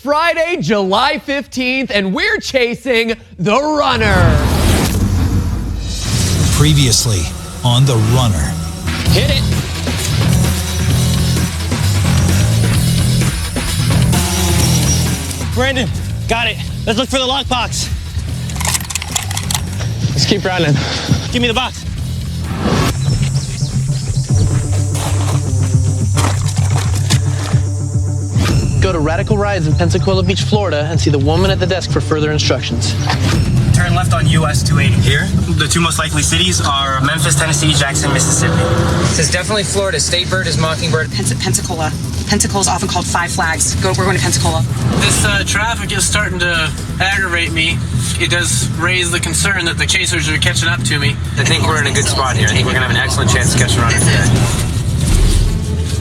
Friday, July 15th, and we're chasing the runner. Previously on the runner. Hit it. Brandon, got it. Let's look for the lockbox. Let's keep running. Give me the box. Go to Radical Rides in Pensacola Beach, Florida, and see the woman at the desk for further instructions. Turn left on US 280. Here, the two most likely cities are Memphis, Tennessee, Jackson, Mississippi. This is definitely Florida. State bird is mockingbird. Pensacola. Pensacola is often called Five Flags. We're going to Pensacola. This traffic is starting to aggravate me. It does raise the concern that the chasers are catching up to me. I think we're in a good spot here. I think we're gonna have an excellent chance to catch a runner today.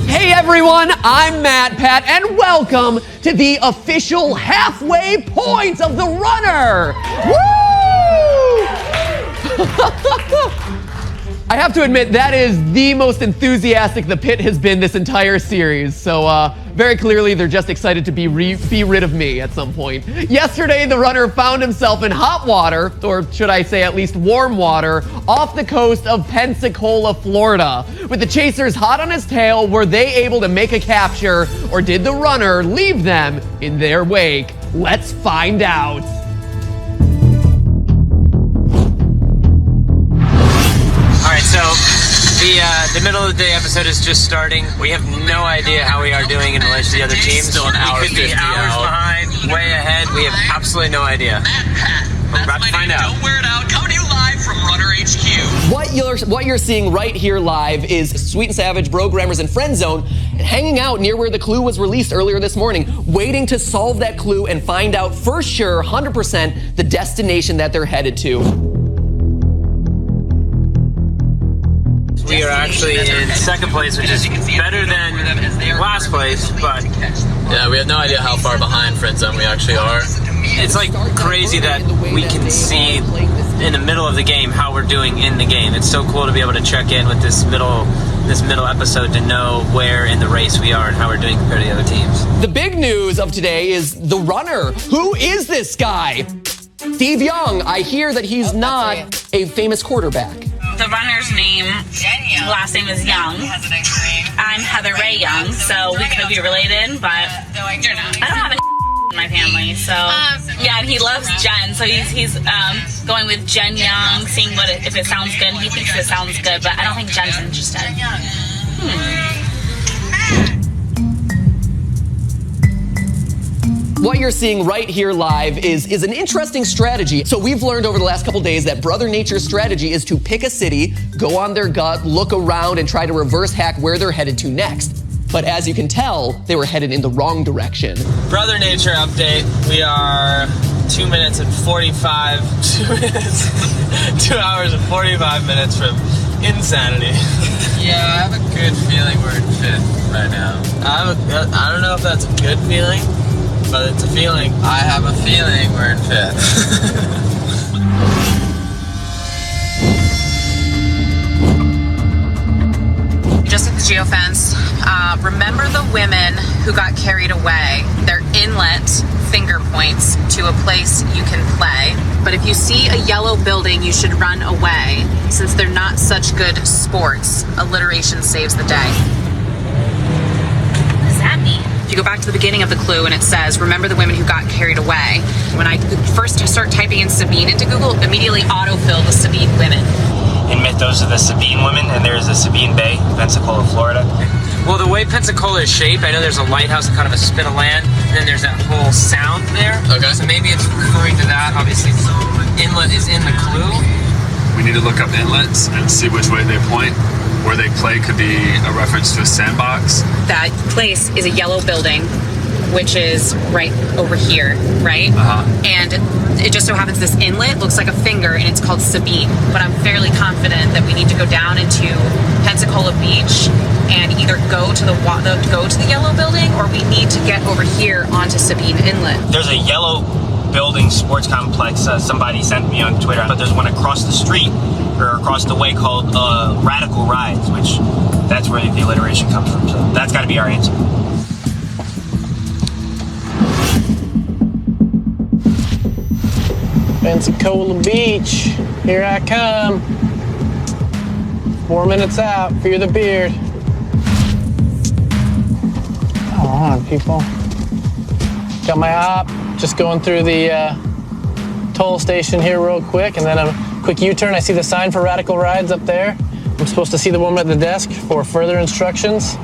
Hey everyone, I'm Matt Pat, and welcome to the official halfway point of the runner. Woo! I have to admit, that is the most enthusiastic the pit has been this entire series. So very clearly, they're just excited to be rid of me at some point. Yesterday, the runner found himself in hot water, or should I say at least warm water, off the coast of Pensacola, Florida. With the chasers hot on his tail, were they able to make a capture, or did the runner leave them in their wake? Let's find out. So the middle of the day episode is just starting. We have no idea how we are doing in relation to the other teams. Still an hour we could 50 be hours out. behind, way ahead. We have absolutely no idea. We're about to find out. Don't wear it out. Coming to you live from Runner HQ. What you're seeing right here live is Sweet and Savage, Brogrammers, and Friend Zone hanging out near where the clue was released earlier this morning, waiting to solve that clue and find out for sure, 100%, the destination that they're headed to. We are actually in second place, which is better than last place, but Yeah, we have no idea how far behind Friend Zone we actually are. it's like crazy that we can see in the middle of the game how we're doing in the game. It's so cool to be able to check in with this middle episode to know where in the race we are and how we're doing compared to the other teams. The big news of today is the runner. Who is this guy? Steve Young. I hear that he's not a famous quarterback. The runner's name, last name is Young. I'm Heather Ray Young, so we could be related, but you're not. I don't have a in my family, so yeah, and he loves Jen, so he's going with Jen Young, seeing if it sounds good. He thinks it sounds good, but I don't think Jen's interested. What you're seeing right here live is an interesting strategy. So we've learned over the last couple days that Brother Nature's strategy is to pick a city, go on their gut, look around, and try to reverse hack where they're headed to next. But as you can tell, they were headed in the wrong direction. Brother Nature update. We are 2 hours and 45 minutes from insanity. Yeah, I have a good feeling we're in fifth right now. I don't know if that's a good feeling, but it's a feeling. I have a feeling we're in fifth. Just at the geofence, remember the women who got carried away. They're inlet finger points to a place you can play. But if you see a yellow building, you should run away. Since they're not such good sports, alliteration saves the day. What does that mean? If you go back to the beginning of the clue and it says, remember the women who got carried away. When I first start typing in Sabine into Google, it immediately autofilled the Sabine women. In myth, those are the Sabine women, and there's a Sabine Bay, Pensacola, Florida. Well, the way Pensacola is shaped, I know there's a lighthouse and kind of a spit of land, and then there's that whole sound there. Okay. So maybe it's referring to that. Obviously, inlet is in the clue. We need to look up inlets and see which way they point. Where they play could be a reference to a sandbox. That place is a yellow building, which is right over here, right? And it just so happens this inlet looks like a finger, and it's called Sabine. But I'm fairly confident that we need to go down into Pensacola Beach and either go to the yellow building, or we need to get over here onto Sabine Inlet. There's a yellow building sports complex somebody sent me on Twitter, but there's one across the street or across the way called Radical Rides, which that's where the alliteration comes from. So that's got to be our answer. Pensacola Beach, here I come. 4 minutes out, fear the beard. Come on, people. Got my op, just going through the toll station here real quick, and then a quick U-turn. I see the sign for Radical Rides up there. I'm supposed to see the woman at the desk for further instructions.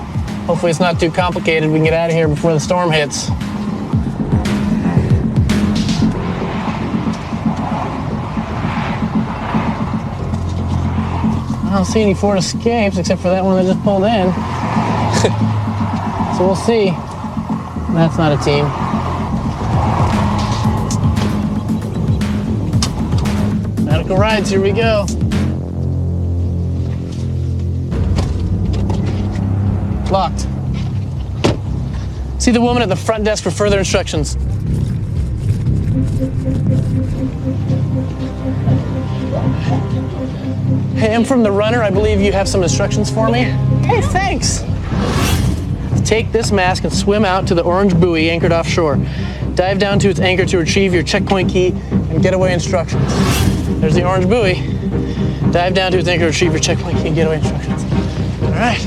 Hopefully it's not too complicated. We can get out of here before the storm hits. I don't see any Ford Escapes except for that one that just pulled in. So we'll see. That's not a team. Radical Rides, here we go. Locked. See the woman at the front desk for further instructions. Hey, I'm from The Runner. I believe you have some instructions for me. Hey, thanks. Take this mask and swim out to the orange buoy anchored offshore. Dive down to its anchor to retrieve your checkpoint key and getaway instructions. There's the orange buoy. Dive down to its anchor to retrieve your checkpoint key and getaway instructions. All right.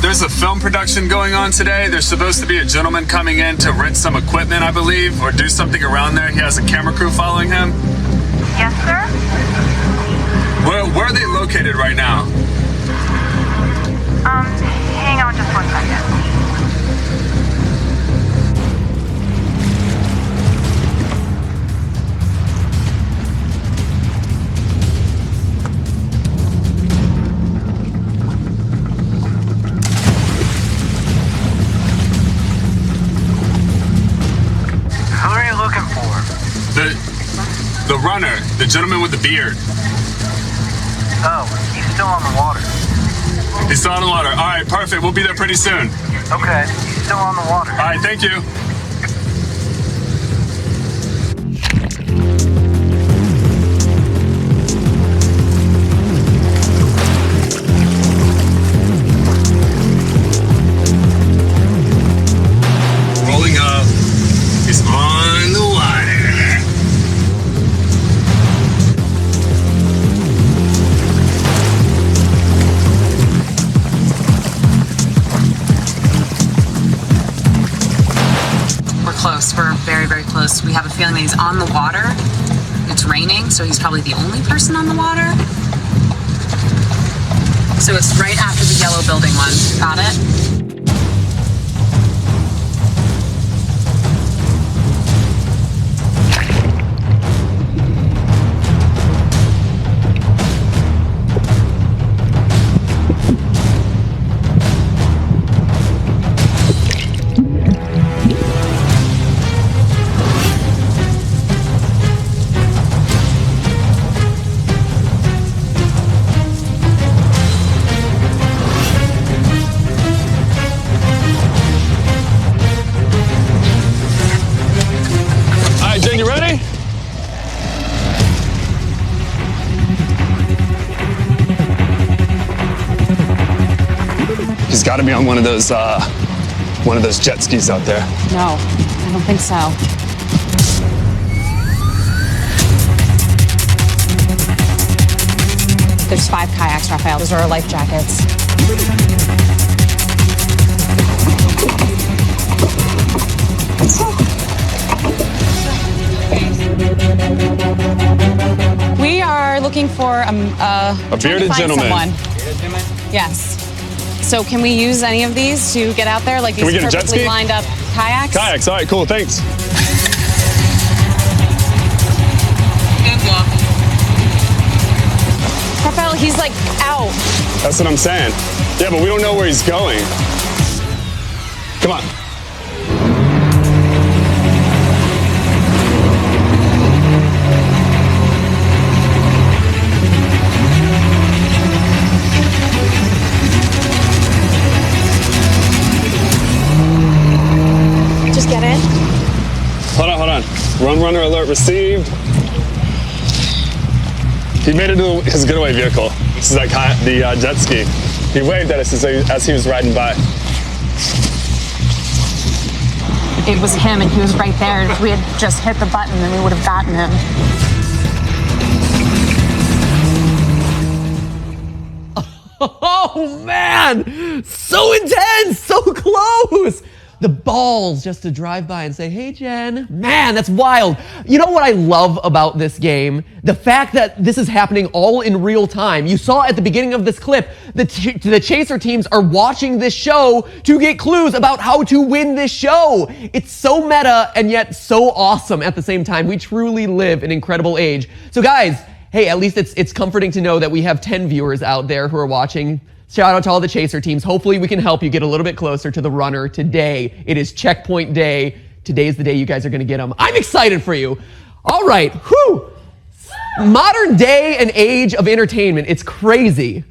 There's a film production going on today. There's supposed to be a gentleman coming in to rent some equipment, I believe, or do something around there. He has a camera crew following him. Yes, sir? Where are they located right now? Hang on just 1 second. Who are you looking for? The runner, the gentleman with the beard. Oh, he's still on the water. He's still on the water. All right, perfect. We'll be there pretty soon. Okay, he's still on the water. All right, thank you. Rolling up. He's on the water. Close. We're very, very close. We have a feeling that he's on the water. It's raining, so he's probably the only person on the water. So it's right after the yellow building one. Got it? You ready? He's got to be on one of those jet skis out there. No, I don't think so. There's 5 kayaks, Raphael. Those are our life jackets. We are looking for a bearded gentleman. Someone. Yes. So can we use any of these to get out there? Like these perfectly lined up kayaks? Kayaks. All right, cool. Thanks. Good luck. Raphael, he's like out. That's what I'm saying. Yeah, but we don't know where he's going. Come on. Just get in. Hold on. Run runner alert received. He made it to his getaway vehicle. This is the jet ski. He waved at us as he was riding by. it was him and he was right there. If we had just hit the button, then we would have gotten him. Oh man, so intense, so close. The balls just to drive by and say, hey Jen. Man, that's wild. You know what I love about this game? The fact that this is happening all in real time. You saw at the beginning of this clip, the Chaser teams are watching this show to get clues about how to win this show. It's so meta and yet so awesome at the same time. We truly live an incredible age. So guys, hey, at least it's comforting to know that we have 10 viewers out there who are watching. Shout out to all the Chaser teams. Hopefully we can help you get a little bit closer to the runner today. It is checkpoint day. Today's the day you guys are going to get them. I'm excited for you. All right. Whew. Modern day and age of entertainment. It's crazy.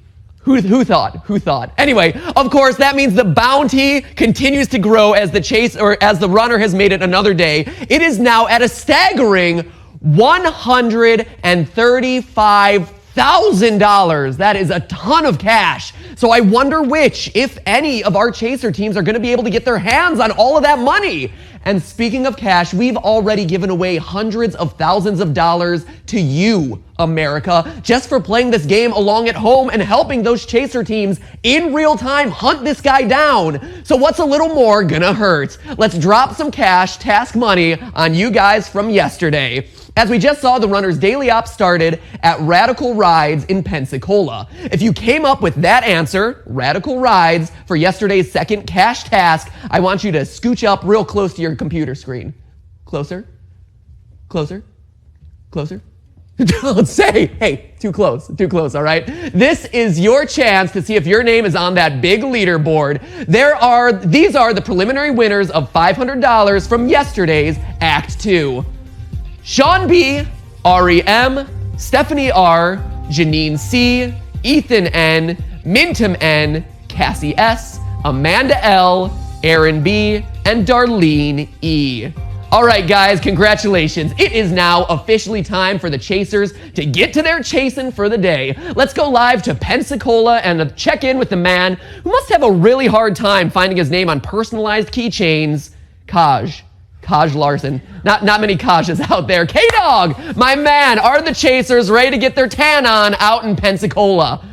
Who thought? Who thought? Anyway, of course, that means the bounty continues to grow as the runner has made it another day. It is now at a staggering $135,000. That is a ton of cash. So I wonder which, if any, of our Chaser teams are going to be able to get their hands on all of that money. And speaking of cash, we've already given away hundreds of thousands of dollars to you, America, just for playing this game along at home and helping those Chaser teams in real time hunt this guy down. So what's a little more gonna hurt? Let's drop some cash, task money on you guys from yesterday. As we just saw, the runner's daily op started at Radical Rides in Pensacola. If you came up with that answer, Radical Rides, for yesterday's second cash task, I want you to scooch up real close to your computer screen. Closer? Closer? Closer? Don't say, hey, too close, all right? This is your chance to see if your name is on that big leaderboard. These are the preliminary winners of $500 from yesterday's Act 2. Sean B, Ari M, Stephanie R, Janine C, Ethan N, Mintum N, Cassie S, Amanda L, Aaron B, and Darlene E. All right, guys, congratulations. It is now officially time for the Chasers to get to their chasing for the day. Let's go live to Pensacola and check in with the man who must have a really hard time finding his name on personalized keychains, Kaj Larson. Not many Kajas out there. K-Dog, my man, are the Chasers ready to get their tan on out in Pensacola?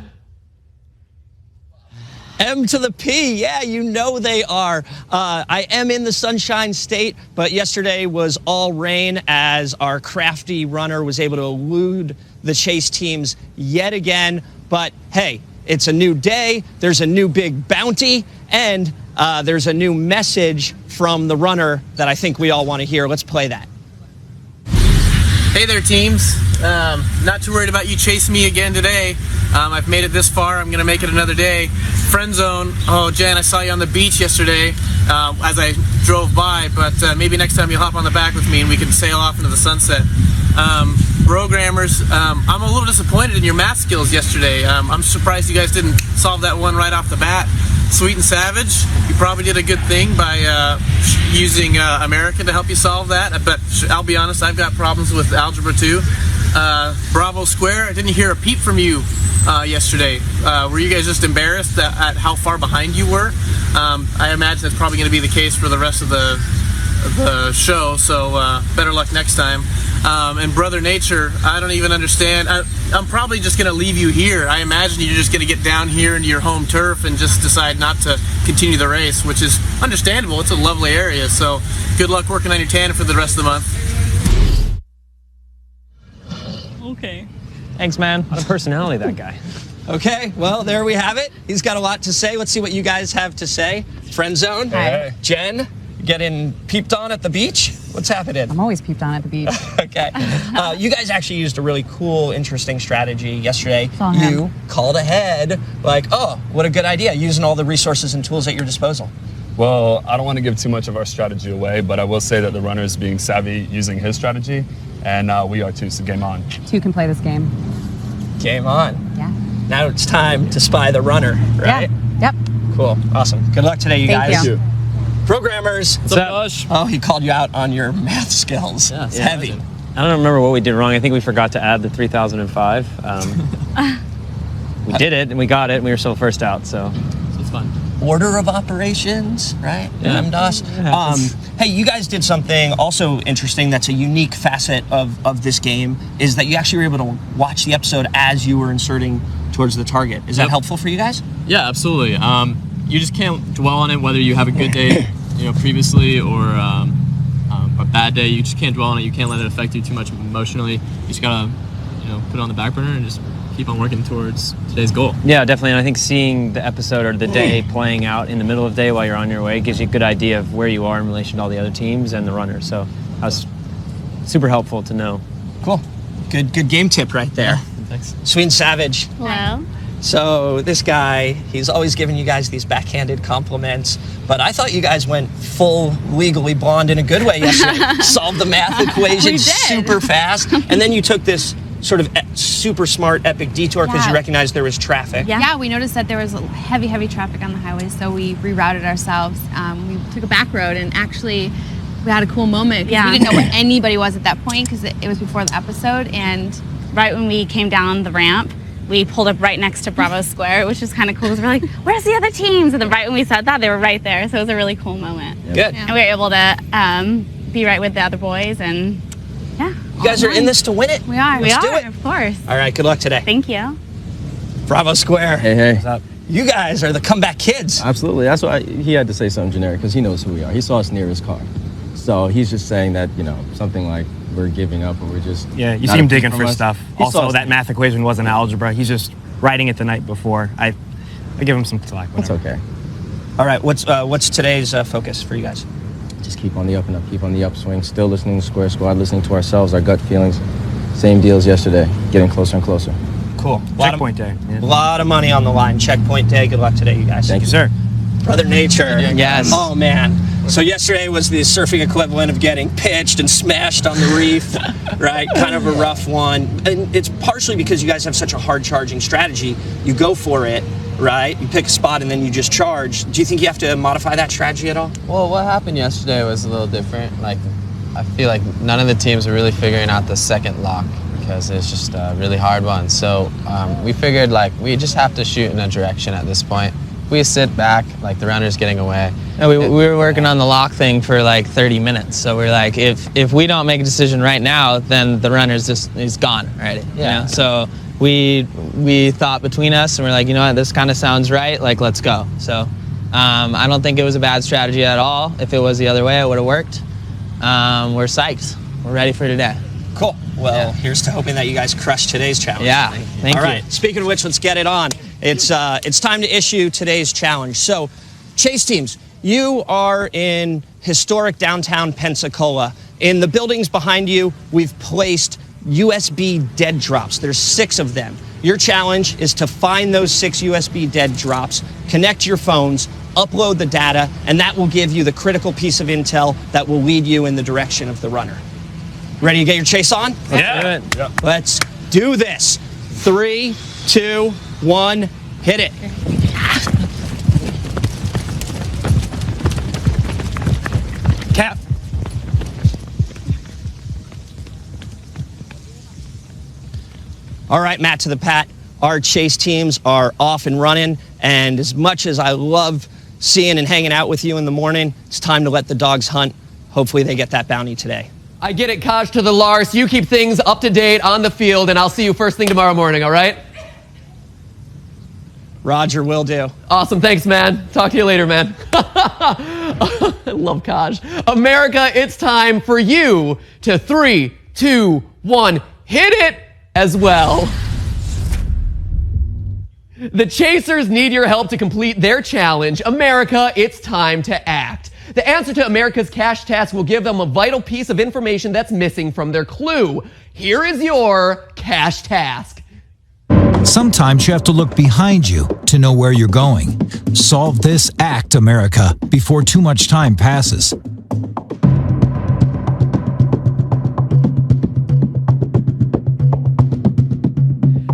M to the P, yeah, you know they are. I am in the Sunshine State, but yesterday was all rain as our crafty runner was able to elude the chase teams yet again. But hey, it's a new day, there's a new big bounty, and there's a new message from the runner that I think we all want to hear. Let's play that. Hey there, teams. Not too worried about you chasing me again today. I've made it this far. I'm going to make it another day. Friend zone. Oh, Jen, I saw you on the beach yesterday as I drove by, but maybe next time you'll hop on the back with me and we can sail off into the sunset. Programmers, I'm a little disappointed in your math skills yesterday. I'm surprised you guys didn't solve that one right off the bat. Sweet and Savage, you probably did a good thing by using America to help you solve that, but I'll be honest, I've got problems with Algebra 2. Bravo Square, I didn't hear a peep from you yesterday. Were you guys just embarrassed at how far behind you were? I imagine that's probably going to be the case for the rest of the show, so better luck next time. And Brother Nature, I don't even understand. I'm probably just going to leave you here. I imagine you're just going to get down here into your home turf and just decide not to continue the race, which is understandable. It's a lovely area, so good luck working on your tan for the rest of the month. Okay. Thanks, man. What a personality, that guy. Okay, well, there we have it. He's got a lot to say. Let's see what you guys have to say. Friend zone. Hey. Jen, getting peeped on at the beach? What's happening? I'm always peeped on at the beach. Okay. You guys actually used a really cool, interesting strategy yesterday. You called ahead, like, oh, what a good idea, using all the resources and tools at your disposal. Well, I don't want to give too much of our strategy away, but I will say that the runner is being savvy using his strategy, and we are too, so game on. Two can play this game. Game on. Yeah. Now it's time to spy the runner, right? Yeah. Yep. Cool. Awesome. Good luck today, you guys. Thank you. Programmers. What's up, Josh? Oh, he called you out on your math skills. Yeah, it's heavy. I don't remember what we did wrong. I think we forgot to add the 3005. We did it, and we got it, and we were still first out, so it's fun. order of operations, right? Yeah. MDOS. Hey, you guys did something also interesting that's a unique facet of this game, is that you actually were able to watch the episode as you were inserting towards the target. Is that helpful for you guys? Yeah, absolutely. You just can't dwell on it whether you have a good day, previously, or a bad day. You just can't dwell on it. You can't let it affect you too much emotionally. You just gotta, put it on the back burner and just keep on working towards today's goal. Yeah, definitely. And I think seeing the episode or the day playing out in the middle of the day while you're on your way gives you a good idea of where you are in relation to all the other teams and the runners. So that was super helpful to know. Cool. Good game tip right there. Thanks. Sweet and Savage. Hello. So this guy, he's always giving you guys these backhanded compliments, but I thought you guys went full Legally Blonde in a good way yesterday. Solved the math equation super fast, and then you took this sort of super smart epic detour because you recognized there was traffic. Yeah, we noticed that there was heavy traffic on the highway, so we rerouted ourselves. We took a back road, and actually we had a cool moment because we didn't know where anybody was at that point because it was before the episode. And right when we came down the ramp, we pulled up right next to Bravo Square, which was kind of cool because we're like, where's the other teams? And then right when we said that, they were right there. So it was a really cool moment. Good. And we were able to be right with the other boys, and you guys are in this to win it. We are. Let's do it. Of course. All right, good luck today. Thank you. Bravo Square. Hey. What's up? You guys are the comeback kids. Absolutely. That's why he had to say something generic, because he knows who we are. He saw us near his car. So he's just saying that, something like we're giving up or we're just... Yeah, you see him digging for stuff. Also, that math equation wasn't algebra. He's just writing it the night before. I give him some slack. That's okay. All right, what's today's focus for you guys? Just keep on the up and up, keep on the upswing, still listening to Square Squad, listening to ourselves, our gut feelings. Same deal as yesterday, getting closer and closer. Cool. Checkpoint day. A lot of money on the line. Checkpoint day. Good luck today, you guys. Thank you, sir. Brother Nature. Yes. Oh, man. So yesterday was the surfing equivalent of getting pitched and smashed on the reef, right? Kind of a rough one. And it's partially because you guys have such a hard charging strategy. You go for it, right? You pick a spot and then you just charge. Do you think you have to modify that strategy at all? Well, what happened yesterday was a little different. Like, I feel like none of the teams are really figuring out the second lock because it's just a really hard one. So we figured we just have to shoot in a direction at this point. If we sit back, the runner's getting away. No, we were working on the lock thing for 30 minutes. So we're like, if we don't make a decision right now, then the runner's is gone already. Yeah. So we thought between us, and we're like, you know what, this kind of sounds right. Let's go. So I don't think it was a bad strategy at all. If it was the other way, it would have worked. We're psyched. We're ready for today. Cool. Well, here's to hoping that you guys crush today's challenge. Yeah. Thank you. All right. Speaking of which, let's get it on. It's time to issue today's challenge. So, Chase teams, you are in historic downtown Pensacola. In the buildings behind you, we've placed USB dead drops. There's 6 of them. Your challenge is to find those 6 USB dead drops, connect your phones, upload the data, and that will give you the critical piece of intel that will lead you in the direction of the runner. Ready to get your chase on? Yeah. Let's do this. 3, 2, 1, hit it. Cap. All right, Matt to the Pat. Our chase teams are off and running, and as much as I love seeing and hanging out with you in the morning, it's time to let the dogs hunt. Hopefully they get that bounty today. I get it, Kaj to the Lars. You keep things up to date on the field, and I'll see you first thing tomorrow morning, all right? Roger, will do. Awesome, thanks, man. Talk to you later, man. I love Kaj. America, it's time for you to 3, 2, 1, hit it as well. The Chasers need your help to complete their challenge. America, it's time to act. The answer to America's cash task will give them a vital piece of information that's missing from their clue. Here is your cash task. Sometimes you have to look behind you to know where you're going. Solve this act, America, before too much time passes.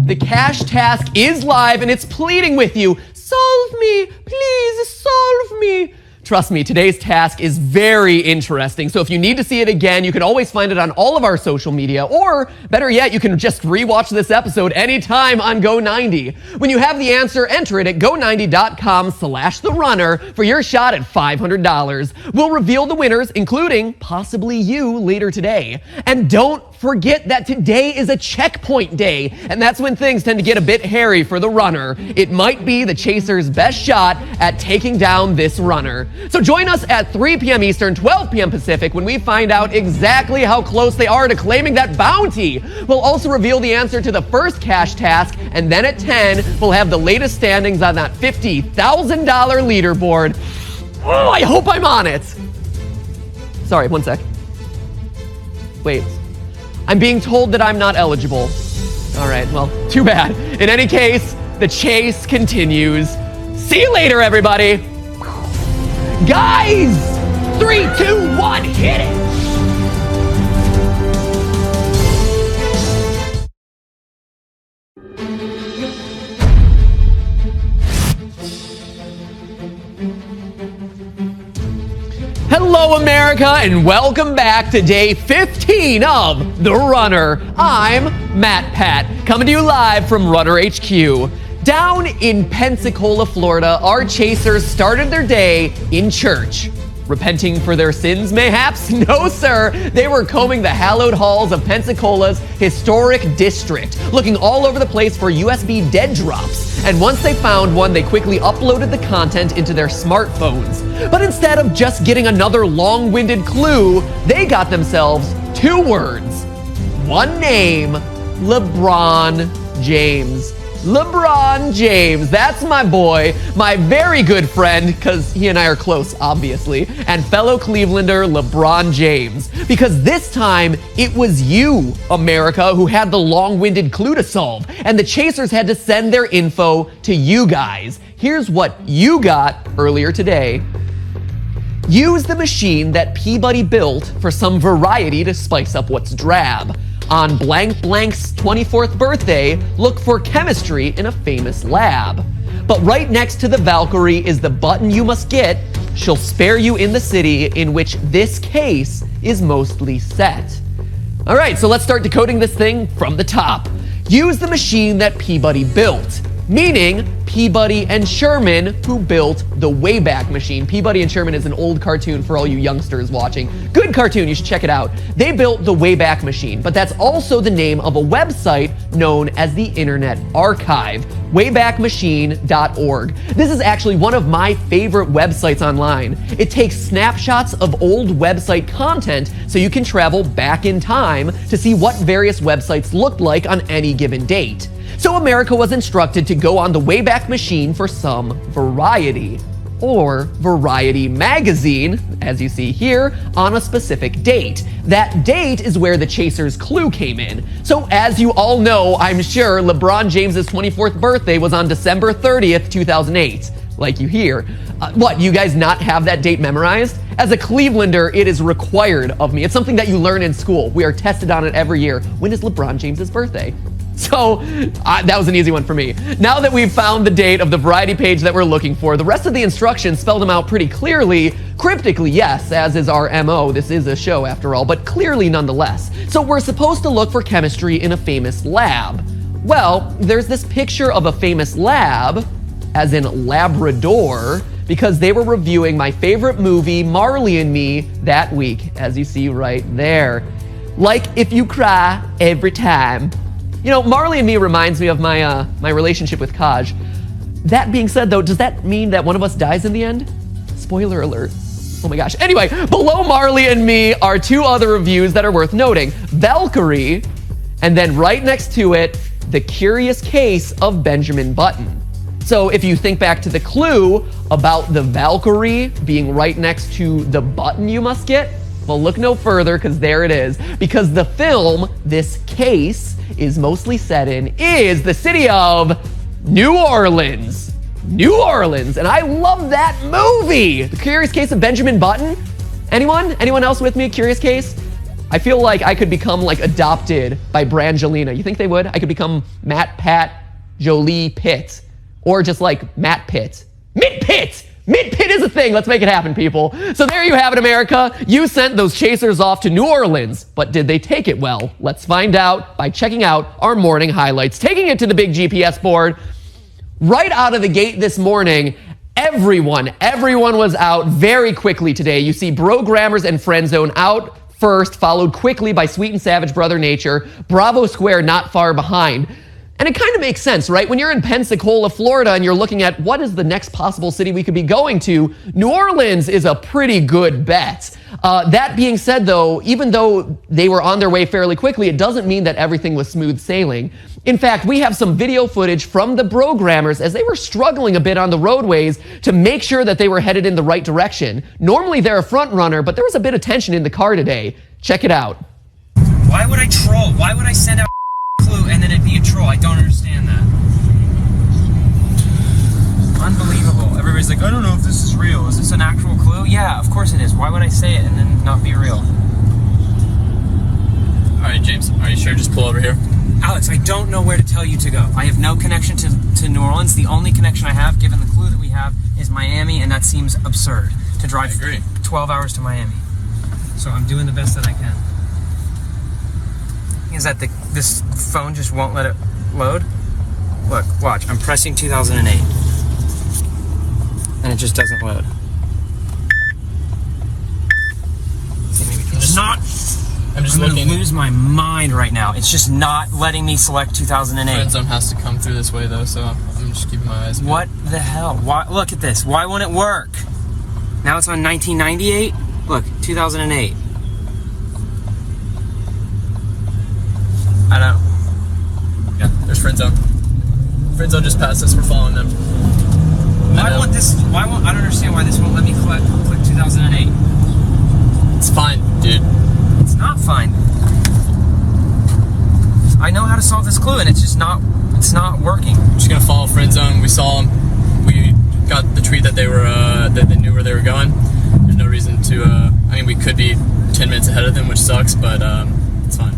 The cash task is live and it's pleading with you. Solve me, please solve me. Trust me, today's task is very interesting. So if you need to see it again, you can always find it on all of our social media, or better yet, you can just rewatch this episode anytime on Go90. When you have the answer, enter it at go90.com/therunner for your shot at $500. We'll reveal the winners, including possibly you, later today. And don't forget that today is a checkpoint day, and that's when things tend to get a bit hairy for the runner. It might be the chaser's best shot at taking down this runner. So join us at 3 p.m. Eastern, 12 p.m. Pacific when we find out exactly how close they are to claiming that bounty. We'll also reveal the answer to the first cash task, and then at 10, we'll have the latest standings on that $50,000 leaderboard. Oh, I hope I'm on it. Sorry, one sec. Wait. I'm being told that I'm not eligible. All right, well, too bad. In any case, the chase continues. See you later, everybody. Guys, 3, 2, 1, hit it. Hello, America, and welcome back to day 15 of The Runner. I'm Matt Pat, coming to you live from Runner HQ. Down in Pensacola, Florida, our chasers started their day in church. Repenting for their sins, mayhaps? No, sir. They were combing the hallowed halls of Pensacola's historic district, looking all over the place for USB dead drops. And once they found one, they quickly uploaded the content into their smartphones. But instead of just getting another long-winded clue, they got themselves 2 words. One name, LeBron James. LeBron James, that's my boy, my very good friend, because he and I are close, obviously, and fellow Clevelander LeBron James. Because this time, it was you, America, who had the long-winded clue to solve, and the chasers had to send their info to you guys. Here's what you got earlier today. Use the machine that Peabody built for some variety to spice up what's drab. On blank blank's 24th birthday, look for chemistry in a famous lab. But right next to the Valkyrie is the button you must get. She'll spare you in the city in which this case is mostly set. All right, so let's start decoding this thing from the top. Use the machine that Peabody built, meaning Peabody and Sherman, who built the Wayback Machine. Peabody and Sherman is an old cartoon for all you youngsters watching. Good cartoon, you should check it out. They built the Wayback Machine, but that's also the name of a website known as the Internet Archive, waybackmachine.org. This is actually one of my favorite websites online. It takes snapshots of old website content so you can travel back in time to see what various websites looked like on any given date. So America was instructed to go on the Wayback Machine for some variety, or Variety Magazine, as you see here, on a specific date. That date is where the chaser's clue came in. So as you all know, I'm sure LeBron James's 24th birthday was on December 30th, 2008, like you hear. What, you guys not have that date memorized? As a Clevelander, it is required of me. It's something that you learn in school. We are tested on it every year. When is LeBron James's birthday? So that was an easy one for me. Now that we've found the date of the variety page that we're looking for, the rest of the instructions spell them out pretty clearly, cryptically, yes, as is our MO. This is a show after all, but clearly nonetheless. So we're supposed to look for chemistry in a famous lab. Well, there's this picture of a famous lab, as in Labrador, because they were reviewing my favorite movie, Marley and Me, that week, as you see right there. Like if you cry every time. You know, Marley and Me reminds me of my relationship with Kaj. That being said, though, does that mean that one of us dies in the end? Spoiler alert. Oh my gosh. Anyway, below Marley and Me are 2 other reviews that are worth noting. Valkyrie, and then right next to it, The Curious Case of Benjamin Button. So if you think back to the clue about the Valkyrie being right next to the button you must get, well, look no further, because there it is. Because the film, this case, is mostly set in is the city of New Orleans. New Orleans, and I love that movie. The Curious Case of Benjamin Button. Anyone? Anyone else with me? Curious Case? I feel like I could become like adopted by Brangelina. You think they would? I could become Matt Pat Jolie Pitt, or just like Matt Pitt. Mitt Pitt! Mid-pit is a thing. Let's make it happen, people. So there you have it, America. You sent those chasers off to New Orleans, but did they take it well? Let's find out by checking out our morning highlights. Taking it to the big GPS board. Right out of the gate this morning, everyone was out very quickly today. You see Brogrammers and Friendzone out first, followed quickly by Sweet and Savage Brother Nature. Bravo Square not far behind. And it kind of makes sense, right? When you're in Pensacola, Florida, and you're looking at what is the next possible city we could be going to, New Orleans is a pretty good bet. That being said, though, even though they were on their way fairly quickly, it doesn't mean that everything was smooth sailing. In fact, we have some video footage from the Brogrammers as they were struggling a bit on the roadways to make sure that they were headed in the right direction. Normally, they're a front runner, but there was a bit of tension in the car today. Check it out. Why would I troll? Why would I send out clue and then it'd be a troll? I don't understand that. Unbelievable. Everybody's like, I don't know if this is real. Is this an actual clue? Yeah, of course it is. Why would I say it and then not be real? All right, James, are you sure? Just pull over here. Alex, I don't know where to tell you to go. I have no connection to New Orleans. The only connection I have, given the clue that we have, is Miami, and that seems absurd to drive 12 hours to Miami. So I'm doing the best that I can. Is that this phone just won't let it load? Look, watch. I'm pressing 2008. And it just doesn't load. I'm gonna lose my mind right now. It's just not letting me select 2008. Friendzone has to come through this way though, so I'm just keeping my eyes open. What the hell? Why? Look at this. Why won't it work? Now it's on 1998. Look, 2008. I don't. Yeah, there's Friendzone. Friendzone just passed us. We're following them. Why won't this? I don't understand why this won't let me click 2008. It's fine, dude. It's not fine. I know how to solve this clue, and it's just not. It's not working. We're just gonna follow Friendzone. We saw them. We got the tweet that they were that they knew where they were going. There's no reason to. I mean, we could be 10 minutes ahead of them, which sucks, but it's fine.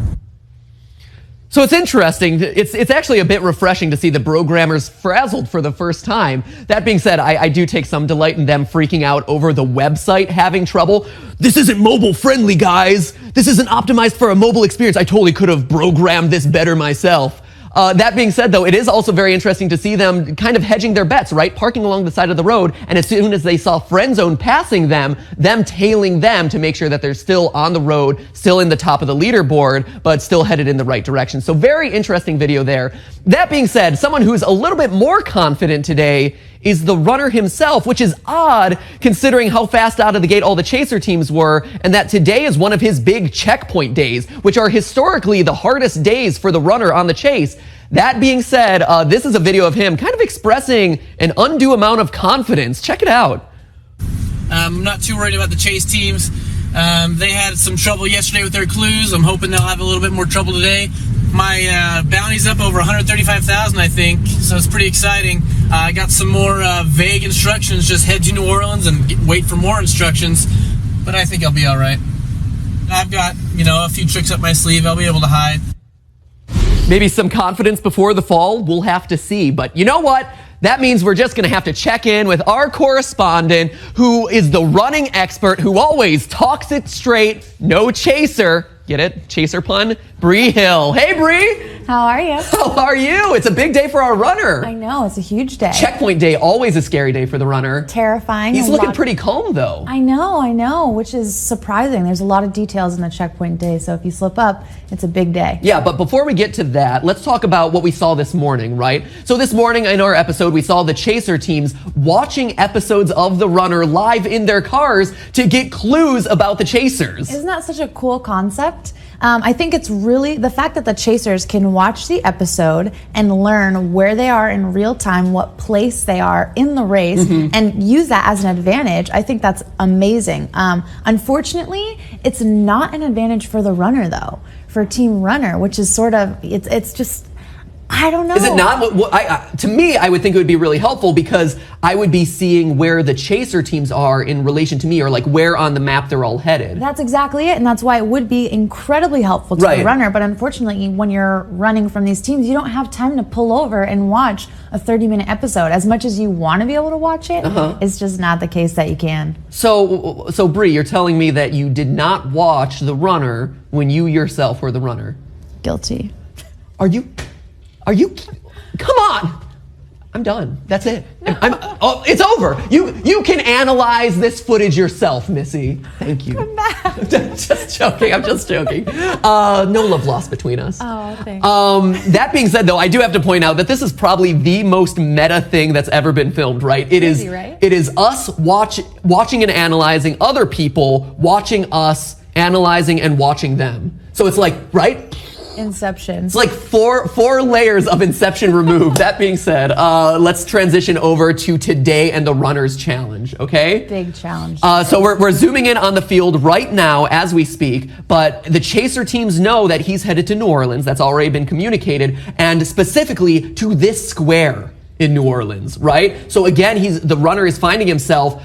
So it's interesting. It's actually a bit refreshing to see the Brogrammers frazzled for the first time. That being said, I do take some delight in them freaking out over the website having trouble. This isn't mobile friendly, guys. This isn't optimized for a mobile experience. I totally could have programmed this better myself. That being said, though, it is also very interesting to see them kind of hedging their bets, right? Parking along the side of the road, and as soon as they saw Friendzone passing them tailing them to make sure that they're still on the road, still in the top of the leaderboard, but still headed in the right direction. So very interesting video there. That being said, someone who's a little bit more confident today is the runner himself, which is odd considering how fast out of the gate all the chaser teams were, and that today is one of his big checkpoint days, which are historically the hardest days for the runner on the chase. That being said, this is a video of him kind of expressing an undue amount of confidence. Check it out. I'm not too worried about the chase teams. They had some trouble yesterday with their clues. I'm hoping they'll have a little bit more trouble today. My bounty's up over 135,000, I think, so it's pretty exciting. I got some more vague instructions, just head to New Orleans and wait for more instructions, but I think I'll be all right. I've got, a few tricks up my sleeve. I'll be able to hide. Maybe some confidence before the fall, we'll have to see. But you know what? That means we're just going to have to check in with our correspondent, who is the running expert, who always talks it straight, no chaser. Get it? Chaser pun? Bree Hill. Hey, Bree. How are you? How are you? It's a big day for our runner. I know, it's a huge day. Checkpoint day, always a scary day for the runner. Terrifying. He's looking pretty calm, though. I know, which is surprising. There's a lot of details in the checkpoint day, so if you slip up, it's a big day. Yeah, but before we get to that, let's talk about what we saw this morning, right? So this morning in our episode, we saw the chaser teams watching episodes of the runner live in their cars to get clues about the chasers. Isn't that such a cool concept? I think it's really the fact that the chasers can watch the episode and learn where they are in real time, what place they are in the race, and use that as an advantage. I think that's amazing. Unfortunately, it's not an advantage for the runner, though, for Team Runner, which is sort of, it's just, I don't know. Is it not? To me, I would think it would be really helpful because I would be seeing where the chaser teams are in relation to me, or like where on the map they're all headed. That's exactly it, and that's why it would be incredibly helpful to the runner. But unfortunately, when you're running from these teams, you don't have time to pull over and watch a 30-minute episode. As much as you want to be able to watch it, it's just not the case that you can. So Bree, you're telling me that you did not watch The Runner when you yourself were the runner? Guilty. Are you? Come on! I'm done. That's it. It's over. You can analyze this footage yourself, Missy. Thank you. Come back. Just joking. I'm just joking. No love lost between us. Oh, thanks. That being said, though, I do have to point out that this is probably the most meta thing that's ever been filmed. Right? It is. Right? It is us watching and analyzing other people, watching us, analyzing and watching them. So it's like, right? Inception. It's like four layers of Inception removed. That being said, let's transition over to today and the Runners Challenge, okay? Big challenge. So we're zooming in on the field right now as we speak, but the chaser teams know that he's headed to New Orleans. That's already been communicated, and specifically to this square in New Orleans, right? So again, the runner is finding himself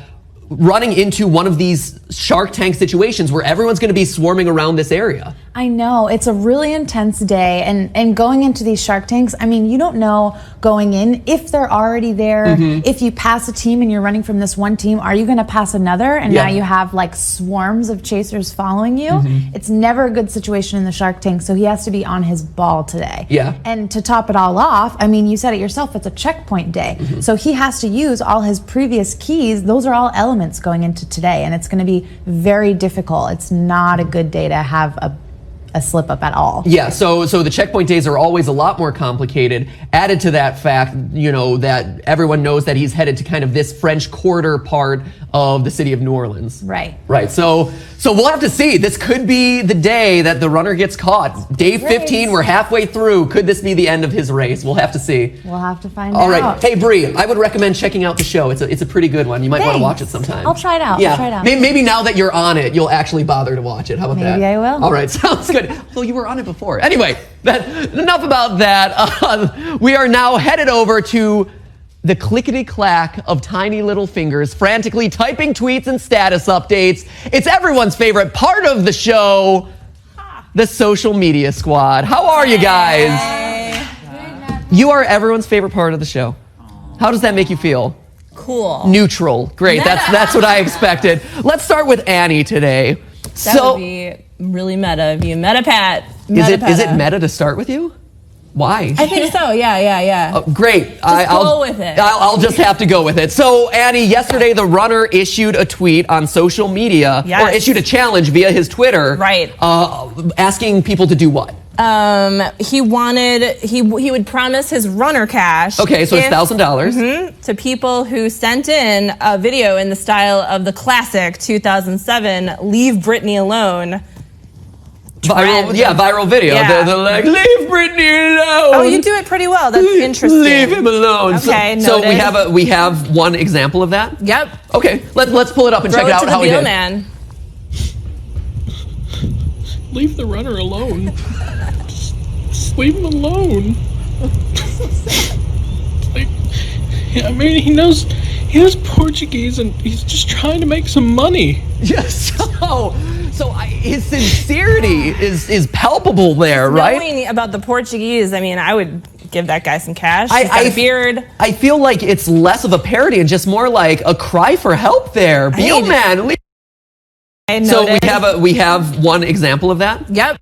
running into one of these Shark Tank situations where everyone's going to be swarming around this area. I know, it's a really intense day, and going into these Shark Tanks, I mean, you don't know going in if they're already there. If you pass a team and you're running from this one team, are you going to pass another? And now you have like swarms of chasers following you. It's never a good situation in the Shark Tank, so he has to be on his ball today. And to top it all off, I mean, you said it yourself, it's a checkpoint day. So he has to use all his previous keys. Those are all elements going into today, and it's going to be very difficult. It's not a good day to have a slip up at all. Yeah, so the checkpoint days are always a lot more complicated. Added to that fact, you know, that everyone knows that he's headed to kind of this French Quarter part of the city of New Orleans. Right. Right. So we'll have to see. This could be the day that the runner gets caught. Day 15, we're halfway through. Could this be the end of his race? We'll have to see. We'll have to find out. All right. Hey, Bree, I would recommend checking out the show. It's a pretty good one. You might want to watch it sometime. I'll try it out. Yeah. I'll try it out. Maybe now that you're on it, you'll actually bother to watch it. How about that? Maybe I will. All right. Sounds good. Well, you were on it before. Anyway, enough about that. We are now headed over to the clickety-clack of tiny little fingers frantically typing tweets and status updates. It's everyone's favorite part of the show, the social media squad. How are you guys? You are everyone's favorite part of the show. How does that make you feel? Cool. Neutral. Great. That's what I expected. Let's start with Annie today. That would be really meta of you. Meta Pat. Is it meta to start with you? Why? I think so. Yeah. Great. I'll go with it. I'll just have to go with it. So, Annie, yesterday the runner issued a tweet on social media, or issued a challenge via his Twitter, asking people to do what? He would promise his runner cash. Okay, so it's $1,000 to people who sent in a video in the style of the classic 2007 "Leave Britney Alone." Viral video. Yeah. They're like, leave Britney alone. Oh, you do it pretty well. That's interesting. Leave him alone. Okay, so we have one example of that. Yep. Okay, let's pull it up and check it out how he did. Man. Leave the runner alone. Just leave him alone. I mean, he knows Portuguese and he's just trying to make some money. Yes. So his sincerity is palpable there, right? Knowing about the Portuguese, I mean, I would give that guy some cash. He's got a beard. I feel like it's less of a parody and just more like a cry for help there. Beal man. So we have one example of that. Yep.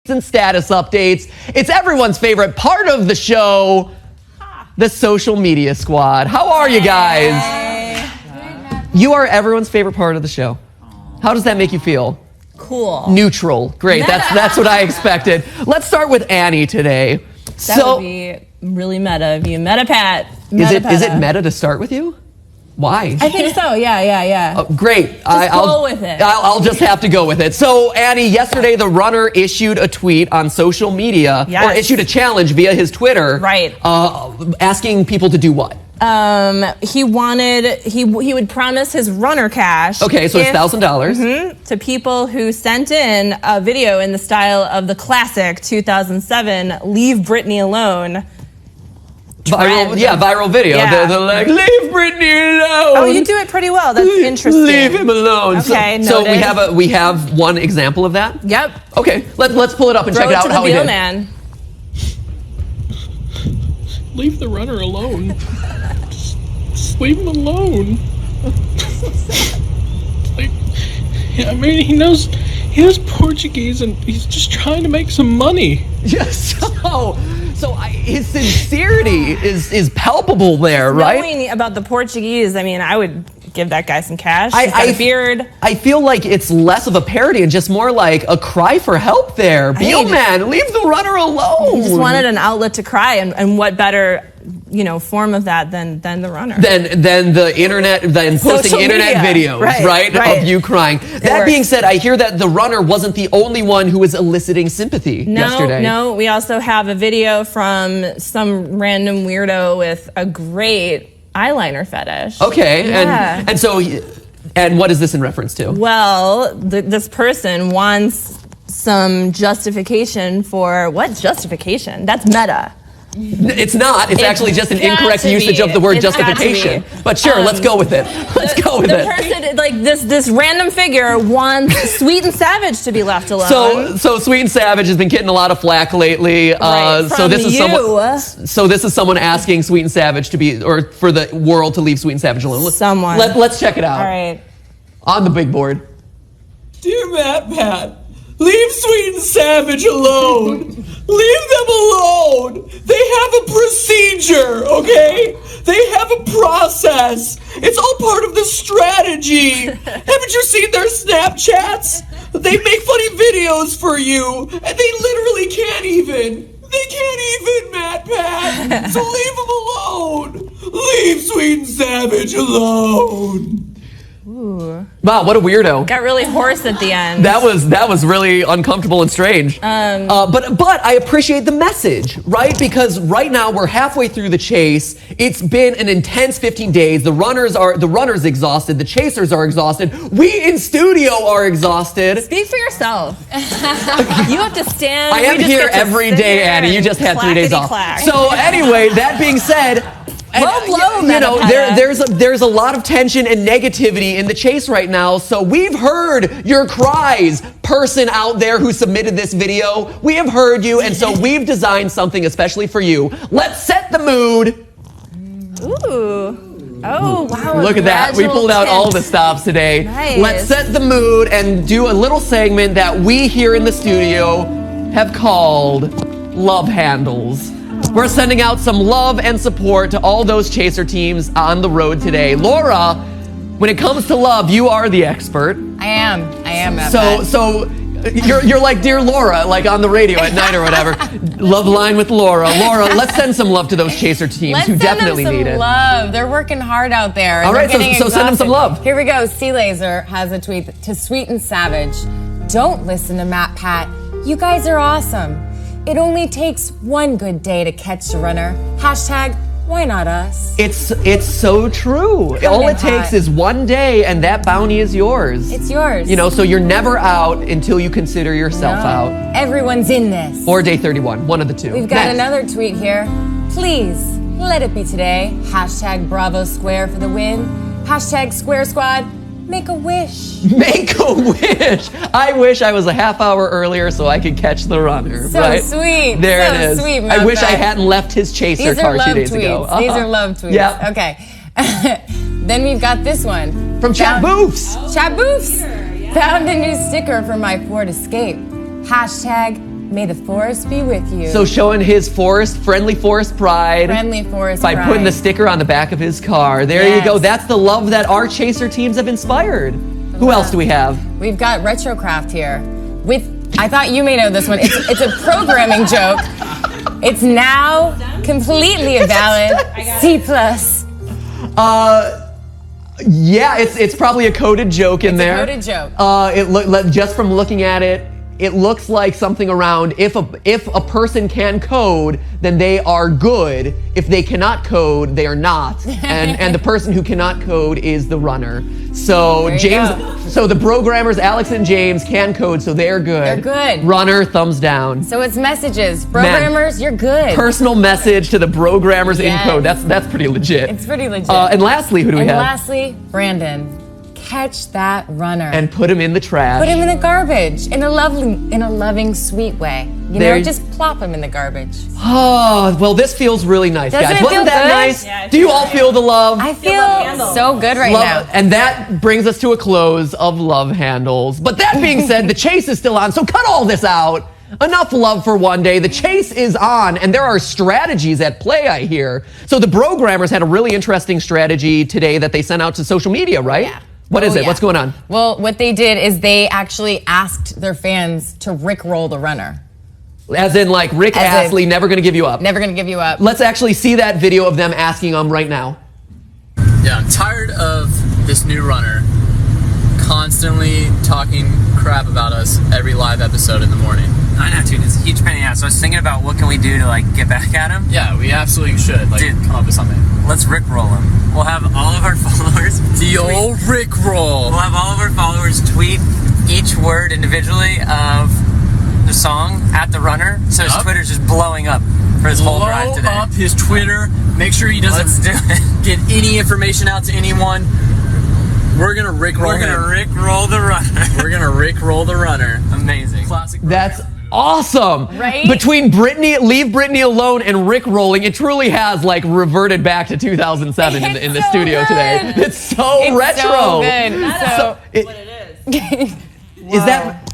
And status updates. It's everyone's favorite part of the show, the social media squad. How are you guys? You are everyone's favorite part of the show. How does that make you feel? Cool. Neutral. Great. That's what I expected. Let's start with Annie today. That would be really meta of you. Meta Pat. Is it meta to start with you? Why? I think so. Yeah. Great. I'll go with it. I'll just have to go with it. So, Annie, yesterday the runner issued a tweet on social media, or issued a challenge via his Twitter, asking people to do what? He would promise his runner cash. Okay, so it's $1,000 to people who sent in a video in the style of the classic 2007 "Leave Britney Alone." Viral video. Yeah. They're like, leave Britney alone. Oh, you do it pretty well. That's interesting. Leave him alone. Okay, so noted. we have one example of that. Yep. Okay, let's pull it up and check it out. To how the he Beal did. Man. Leave the runner alone. Just leave him alone. Like, yeah, I mean, he knows Portuguese and he's just trying to make some money. Yes. His sincerity is palpable there, right? Knowing about the Portuguese, I mean, I would give that guy some cash. He's got a beard. I feel like it's less of a parody and just more like a cry for help there. Beal Man, leave the runner alone. He just wanted an outlet to cry, and what better, form of that than the runner? Than the internet, than posting Social internet media. videos, Right. of you crying. That being said, I hear that the runner wasn't the only one who was eliciting sympathy yesterday. No, we also have a video from some random weirdo with a great eyeliner fetish. Okay, Yeah. and what is this in reference to? Well, this person wants some justification for what justification? That's meta. It's not. It's actually just an got incorrect to usage be. of the word It's got to justification. be. But sure, let's go with it. Let's go with The it. person, like this random figure, wants Sweet and Savage to be left alone. So Sweet and Savage has been getting a lot of flack lately. So this is someone asking Sweet and Savage to be, or for the world to leave Sweet and Savage alone. Let's check it out. All right. On the big board. Dear Pat, leave Sweet and Savage alone. Leave them alone. They have a procedure, okay? They have a process. It's all part of the strategy. Haven't you seen their Snapchats? They make funny videos for you, and they literally can't even. They can't even, Pat. So leave them alone. Leave Sweet and Savage alone. Ooh. Wow, what a weirdo. Got really hoarse at the end. That was really uncomfortable and strange. But I appreciate the message, right? Because right now we're halfway through the chase. It's been an intense 15 days. The runners exhausted. The chasers are exhausted. We in studio are exhausted. Speak for yourself. You have to stand. I am here every day, Annie. You just had 3 days off. So anyway, that being said, there's a lot of tension and negativity in the chase right now. So we've heard your cries, person out there who submitted this video. We have heard you, and so we've designed something especially for you. Let's set the mood. Ooh. Oh, wow. Look at that. We pulled out all the stops today. Nice. Let's set the mood and do a little segment that we here in the studio have called Love Handles. We're sending out some love and support to all those chaser teams on the road today. Laura, when it comes to love, you are the expert. I am at So you're like Dear Laura, like on the radio at night or whatever. Love line with Laura. Laura, let's send some love to those chaser teams who definitely need it. Love. They're working hard out there. All right, so send them some love. Here we go. Sea Laser has a tweet to Sweet and Savage. Don't listen to Matt Pat. You guys are awesome. It only takes one good day to catch the runner. Hashtag, why not us? It's so true. All it takes is one day and that bounty is yours. It's yours. So you're never out until you consider yourself out. Everyone's in this. Or day 31, one of the two. We've got another tweet here. Please, let it be today. Hashtag Bravo Square for the win. Hashtag Square Squad. Make a wish. Make a wish. I wish I was a half hour earlier so I could catch the runner. So right? sweet. There so it is. Sweet, I wish I hadn't left his chaser car 2 days ago. These are love tweets. Yeah. Okay. Then we've got this one. From Chat Boofs. Chat Boofs. Found a new sticker for my Ford Escape. Hashtag May the forest be with you. So showing his friendly forest pride. Friendly forest by pride. putting the sticker on the back of his car. There you go. That's the love that our chaser teams have inspired. Who else do we have? We've got Retrocraft here. I thought you may know this one. It's a programming joke. It's now completely a valid C+. Yeah, it's probably a coded joke in there. It's a coded joke. Just from looking at it, it looks like something around if a person can code, then they are good. If they cannot code, they are not. And the person who cannot code is the runner. So so the programmers, Alex and James, can code, so they're good. They're good. Runner, thumbs down. So it's messages. Programmers, you're good. Personal message to the programmers in code. That's pretty legit. It's pretty legit. And lastly, who do we have? And lastly, Brandon. Catch that runner. And put him in the trash. Put him in the garbage in a loving, sweet way. Just plop him in the garbage. Oh, well, this feels really nice, Doesn't guys. it Wasn't feel that good? nice? Yeah, Do you all feel the love? I feel so good right now. And that brings us to a close of Love Handles. But that being said, the chase is still on, so cut all this out. Enough love for one day. The chase is on, and there are strategies at play, I hear. So the programmers had a really interesting strategy today that they sent out to social media, right? Yeah. What is it? Yeah. What's going on? Well, what they did is they actually asked their fans to rickroll the runner. As in, like, Rick Astley, never gonna give you up. Never gonna give you up. Let's actually see that video of them asking them right now. Yeah, I'm tired of this new runner constantly talking crap about us every live episode in the morning. I know, dude. It's a huge pain in the ass. So I was thinking about what can we do to get back at him. Yeah, we absolutely should. Come up with something. Let's rickroll him. We'll have all of our followers. The old rickroll. We'll have all of our followers tweet each word individually of the song at the runner. So his Twitter's just blowing up for his whole drive today. Blow up his Twitter. Make sure he doesn't get any information out to anyone. We're gonna rickroll him. We're gonna rickroll the runner. We're gonna rickroll the runner. Amazing. Classic. That's awesome. Right? Between Leave Britney Alone and Rick rolling, it truly has reverted back to 2007 in the studio today. It's so retro. So good. That's what it is. Is that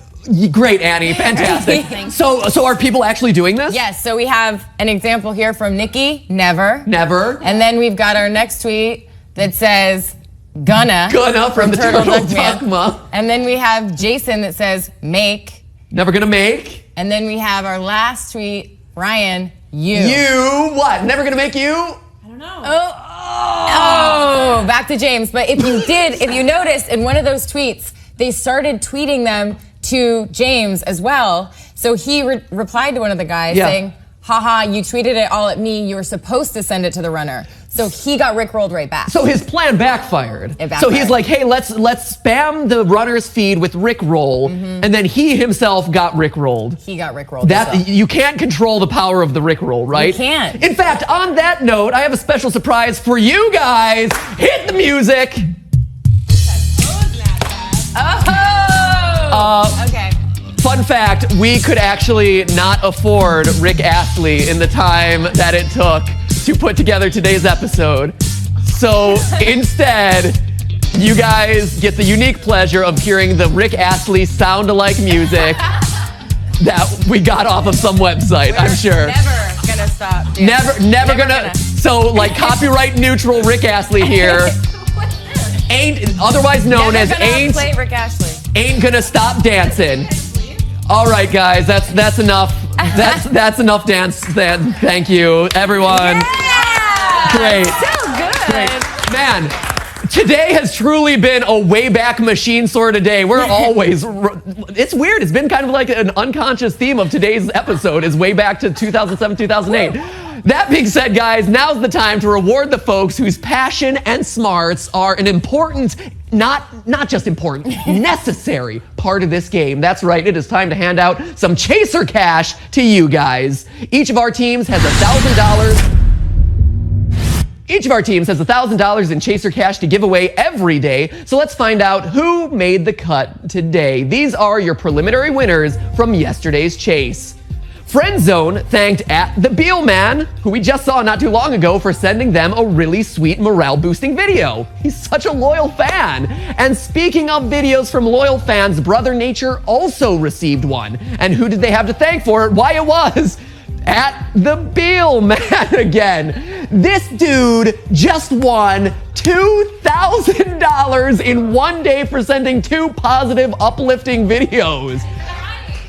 great, Annie? Fantastic. So are people actually doing this? Yes. So we have an example here from Nikki. Never. And then we've got our next tweet that says Gonna from the Turtle Duck Ma. And then we have Jason that says make. Never gonna make. And then we have our last tweet, Ryan, you. You what? Never gonna make you? I don't know. Oh, back to James. But if you noticed in one of those tweets, they started tweeting them to James as well. So he replied to one of the guys saying, haha, you tweeted it all at me. You were supposed to send it to the runner. So he got rickrolled right back. So his plan backfired. It backfired. So he's like, hey, let's spam the runner's feed with rickroll, and then he himself got rickrolled. He got rickrolled. You can't control the power of the rickroll, right? You can't. In fact, on that note, I have a special surprise for you guys. Hit the music. Okay. Fun fact, we could actually not afford Rick Astley in the time that it took to put together today's episode. So instead, you guys get the unique pleasure of hearing the Rick Astley sound-alike music that we got off of some website, I'm sure. Never gonna stop, dude. Never gonna. So, copyright neutral Rick Astley here. Otherwise known as play Rick Astley. Ain't gonna stop dancing. All right, guys, that's enough. That's enough dance. Thank you, everyone. Yeah! Great. So good. Great. Man, today has truly been a Wayback Machine sort of day. We're always, it's weird. It's been kind of like an unconscious theme of today's episode is way back to 2007, 2008. That being said, guys, now's the time to reward the folks whose passion and smarts are an important, not just important, necessary part of this game. That's right, it is time to hand out some Chaser cash to you guys. Each of our teams has $1,000. Each of our teams has $1,000 in Chaser cash to give away every day. So let's find out who made the cut today. These are your preliminary winners from yesterday's chase. Friend Zone thanked @TheBealMan, who we just saw not too long ago, for sending them a really sweet morale-boosting video. He's such a loyal fan. And speaking of videos from loyal fans, Brother Nature also received one. And who did they have to thank for it? Why, it was @TheBealMan again. This dude just won $2,000 in one day for sending 2 positive, uplifting videos.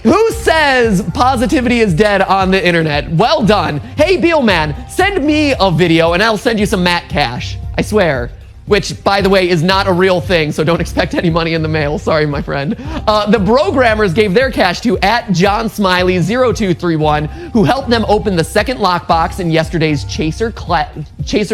Who says positivity is dead on the internet? Well done. Hey, Bealman, send me a video and I'll send you some Matt cash. I swear. which, by the way, is not a real thing, so don't expect any money in the mail. Sorry, my friend. The Brogrammers gave their cash to @JohnSmiley0231, who helped them open the second lockbox in yesterday's Chaser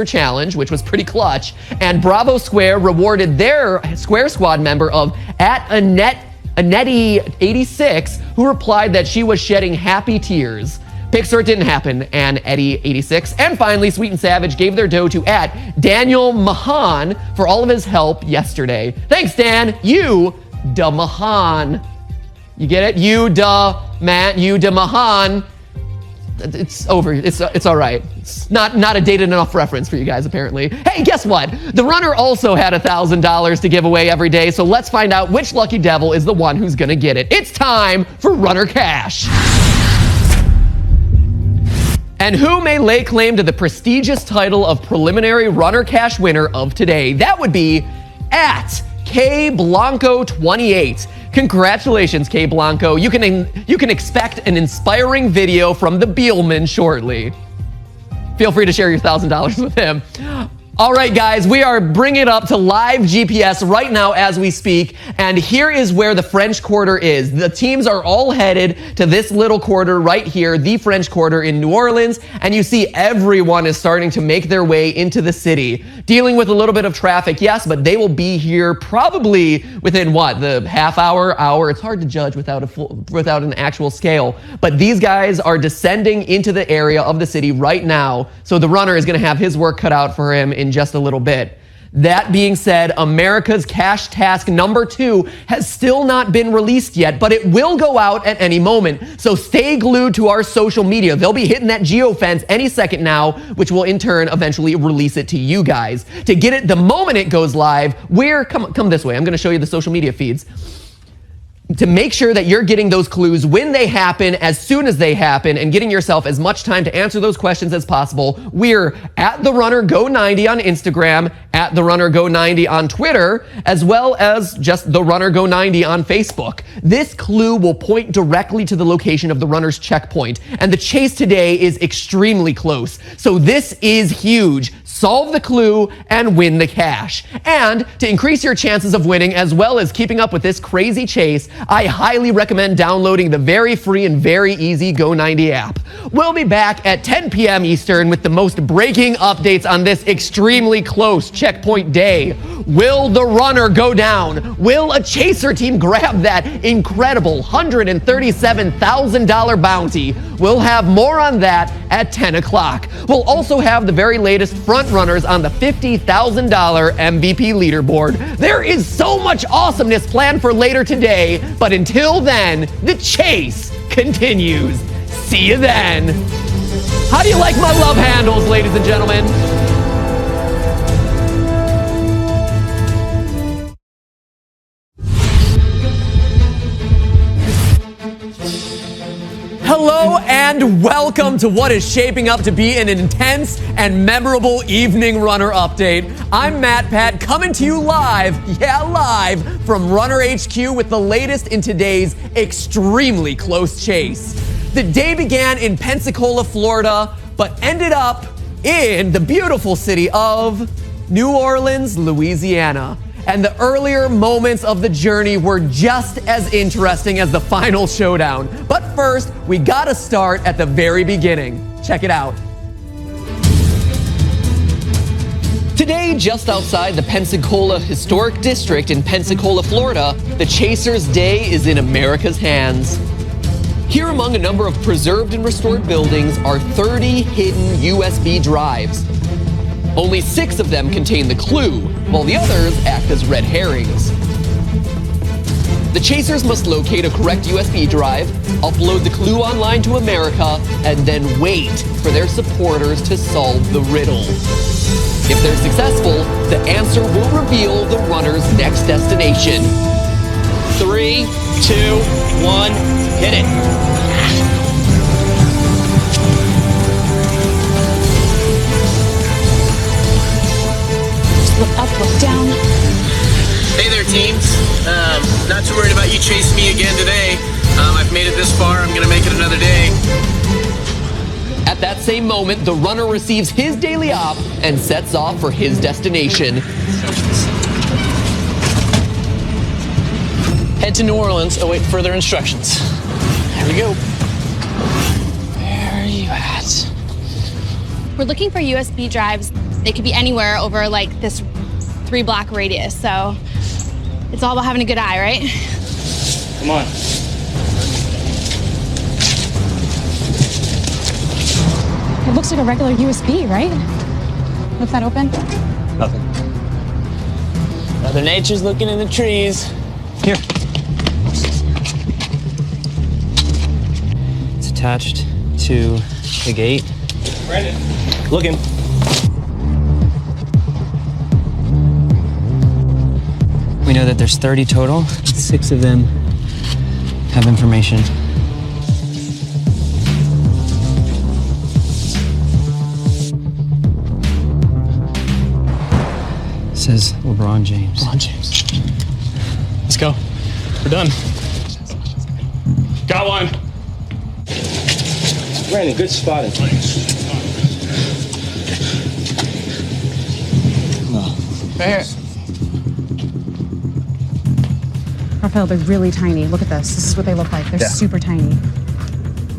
Challenge, which was pretty clutch. And Bravo Square rewarded their Square Squad member of @Annette86, who replied that she was shedding happy tears. Pixar, it didn't happen, and Eddie86. And finally, Sweet and Savage gave their dough to @Daniel Mahan for all of his help yesterday. Thanks, Dan. You da Mahan. You get it? You da Mahan. It's over. It's all right. It's not a dated enough reference for you guys, apparently. Hey, guess what? The runner also had $1,000 to give away every day, so let's find out which lucky devil is the one who's gonna get it. It's time for Runner Cash. And who may lay claim to the prestigious title of preliminary Runner Cash winner of today? That would be @KBlanco28. Congratulations, K Blanco. You can expect an inspiring video from the Beelman shortly. Feel free to share your $1,000 with him. All right, guys, we are bringing it up to live GPS right now as we speak, and here is where the French Quarter is. The teams are all headed to this little quarter right here, the French Quarter in New Orleans, and you see everyone is starting to make their way into the city, dealing with a little bit of traffic, yes, but they will be here probably within what, the half hour? It's hard to judge without an actual scale, but these guys are descending into the area of the city right now, so the runner is going to have his work cut out for him in just a little bit. That being said, America's Cash Task number 2 has still not been released yet, but it will go out at any moment. So stay glued to our social media. They'll be hitting that geofence any second now, which will in turn eventually release it to you guys. To get it the moment it goes live, come this way. I'm going to show you the social media feeds. To make sure that you're getting those clues when they happen, as soon as they happen, and getting yourself as much time to answer those questions as possible, we're @TheRunnerGo90 on Instagram, @TheRunnerGo90 on Twitter, as well as just TheRunnerGo90 on Facebook. This clue will point directly to the location of the runner's checkpoint, and the chase today is extremely close. So this is huge. Solve the clue and win the cash. And to increase your chances of winning as well as keeping up with this crazy chase, I highly recommend downloading the very free and very easy Go90 app. We'll be back at 10 p.m. Eastern with the most breaking updates on this extremely close checkpoint day. Will the runner go down? Will a chaser team grab that incredible $137,000 bounty? We'll have more on that at 10 o'clock. We'll also have the very latest front runners on the $50,000 MVP leaderboard. There is so much awesomeness planned for later today, but until then, the chase continues. See you then. How do you like my love handles, ladies and gentlemen? Hello and welcome to what is shaping up to be an intense and memorable evening runner update. I'm Matt Pat coming to you live from Runner HQ with the latest in today's extremely close chase. The day began in Pensacola, Florida, but ended up in the beautiful city of New Orleans, Louisiana. And the earlier moments of the journey were just as interesting as the final showdown. But first, we gotta start at the very beginning. Check it out. Today, just outside the Pensacola Historic District in Pensacola, Florida, the Chaser's day is in America's hands. Here among a number of preserved and restored buildings are 30 hidden USB drives. Only 6 of them contain the clue, while the others act as red herrings. The chasers must locate a correct USB drive, upload the clue online to America, and then wait for their supporters to solve the riddle. If they're successful, the answer will reveal the runner's next destination. 3, 2, 1, hit it. Look up, look down. Hey there, teams. Not too worried about you chasing me again today. I've made it this far. I'm going to make it another day. At At that same moment, the runner receives his daily op and sets off for his destination. Head to New Orleans, await further instructions. There we go. Where are you at? We're looking for USB drives. They could be anywhere over like this 3-block radius, so it's all about having a good eye, right? Come on. It looks like a regular USB, right? Lift that open. Nothing. Mother Nature's looking in the trees. Here. It's attached to the gate. Brandon. Looking. We know that there's 30 total. 6 of them have information. It says LeBron James. LeBron James. Let's go. We're done. Got one. Brandon, good spotting. Right here. Raphael, they're really tiny. Look at this. This is what they look like. They're super tiny.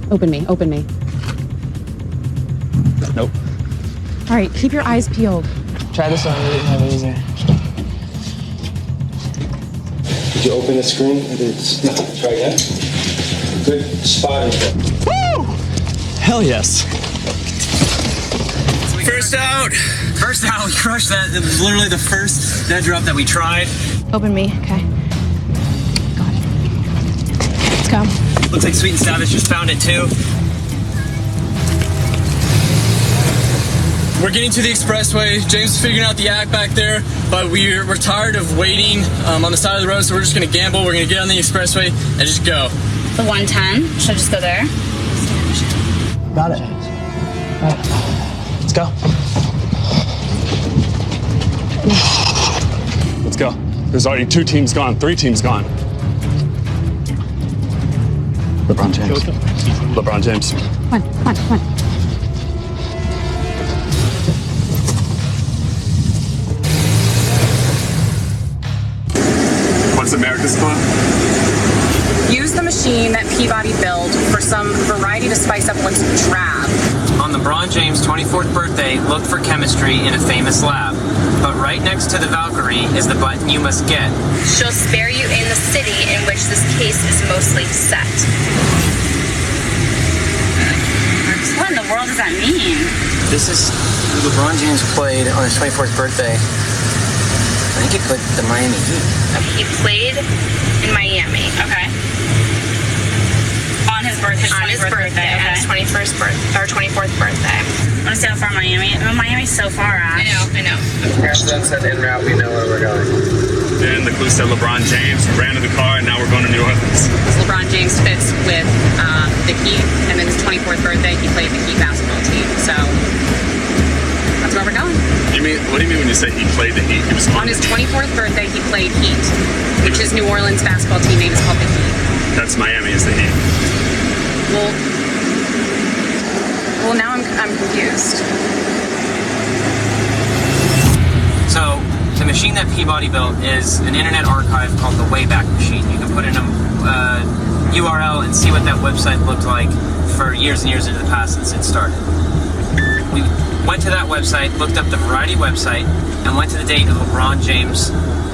Open me. Open me. Nope. All right, keep your eyes peeled. Try this one, have it easier. Did you open the screen? Try again. Good spotting. Woo! Hell yes. First out. First out, we crushed that. It was literally the first dead drop that we tried. Open me, okay. Got it. Let's go. Looks like Sweet and Savage just found it too. We're getting to the expressway. James is figuring out the act back there, but we're tired of waiting on the side of the road, so we're just gonna gamble. We're gonna get on the expressway and just go. The 110. Should I just go there? Got it. All right. Let's go. Let's go. There's already 2 teams gone, 3 teams gone. LeBron James. LeBron James. Come on, come on, come on. What's America's club? Use the machine that Peabody built for some variety to spice up what's drab. On LeBron James' 24th birthday, look for chemistry in a famous lab. But right next to the Valkyrie is the button you must get. She'll spare you in the city in which this case is mostly set. What in the world does that mean? This is who LeBron James played on his 24th birthday. I think he played the Miami Heat. He played in Miami. Okay. On his birthday. On his birthday, Okay. on his 21st birthday, or 24th birthday. I want to see how far Miami. Oh, Miami's so far, Ash. I know. Ashton said en route, we know where we're going. And the clue said LeBron James. We ran to the car, and now we're going to New Orleans. LeBron James fits with the Heat, and then his 24th birthday, he played the Heat basketball team. So that's where we're going. What do you mean when you say he played the Heat? He was On his 24th birthday, he played Heat, which his New Orleans basketball team name is called the Heat. That's Miami is the Heat. Well, now I'm confused. So, the machine that Peabody built is an internet archive called the Wayback Machine. You can put in a URL and see what that website looked like for years and years into the past since it started. We went to that website, looked up the Variety website, and went to the date of LeBron James'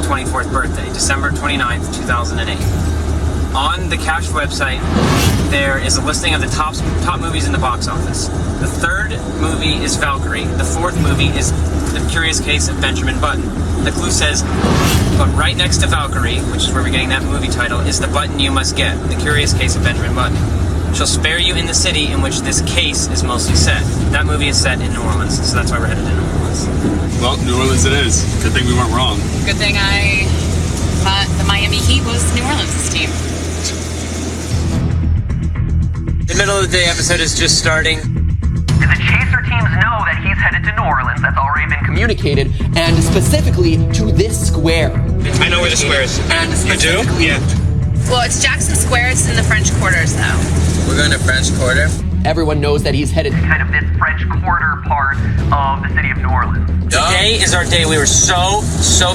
24th birthday, December 29th, 2008. On the cached website, there is a listing of the top movies in the box office. The 3rd movie is Valkyrie. The 4th movie is The Curious Case of Benjamin Button. The clue says, but right next to Valkyrie, which is where we're getting that movie title, is the button you must get, The Curious Case of Benjamin Button. She'll spare you in the city in which this case is mostly set. That movie is set in New Orleans, so that's why we're headed to New Orleans. Well, New Orleans it is. Good thing we weren't wrong. Good thing I thought the Miami Heat was New Orleans' team. The middle of the day episode is just starting. The chaser teams know that he's headed to New Orleans. That's already been communicated, and specifically to this square. I know where the square is. And you do? Yeah. Well, it's Jackson Square. It's in the French Quarters, though. We're going to French Quarter. everyone knows that he's headed kind of this French Quarter part of the city of New Orleans. Today is our day. We were so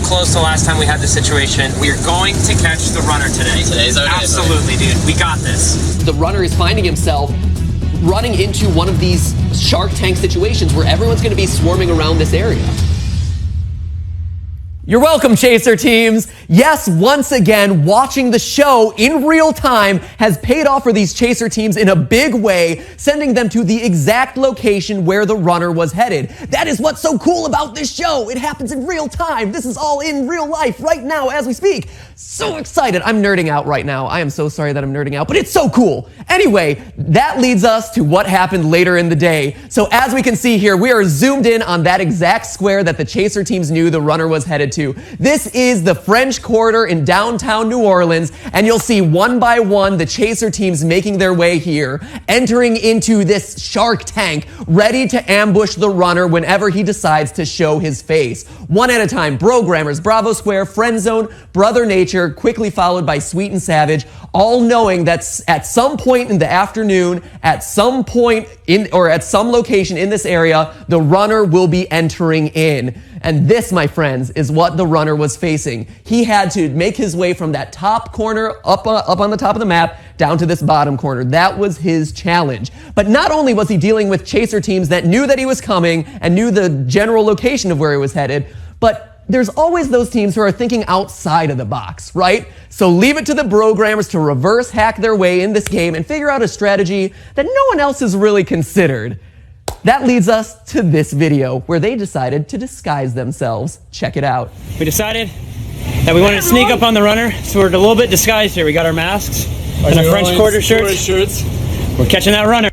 close the last time we had this situation. We are going to catch the runner today. Today's our day. Absolutely, dude. We got this. The runner is finding himself running into one of these Shark Tank situations where everyone's going to be swarming around this area. You're welcome, Chaser teams. Yes, once again, watching the show in real time has paid off for these Chaser teams in a big way, sending them to the exact location where the runner was headed. That is what's so cool about this show. It happens in real time. This is all in real life right now as we speak. So excited. I'm nerding out right now. I am so sorry that I'm nerding out, but it's so cool. Anyway, that leads us to what happened later in the day. So as we can see here, we are zoomed in on that exact square that the Chaser teams knew the runner was headed to. This is the French Quarter in downtown New Orleans, and you'll see one by one the Chaser teams making their way here, entering into this Shark Tank, ready to ambush the runner whenever he decides to show his face. One at a time, Brogrammers, Bravo Square, Friend Zone, Brother Nature, quickly followed by Sweet and Savage, all knowing that at some point in the afternoon, at some point in, or at some location in this area, the runner will be entering in. And this, my friends, is what the runner was facing. He had to make his way from that top corner up on the top of the map down to this bottom corner. That was his challenge. But not only was he dealing with Chaser teams that knew that he was coming and knew the general location of where he was headed, but there's always those teams who are thinking outside of the box, right? So leave it to the Brogrammers to reverse hack their way in this game and figure out a strategy that no one else has really considered. That leads us to this video where they decided to disguise themselves. Check it out. We decided that we wanted to sneak up on the runner, so we're a little bit disguised here. We got our masks and our French Quarter shirts. We're catching that runner.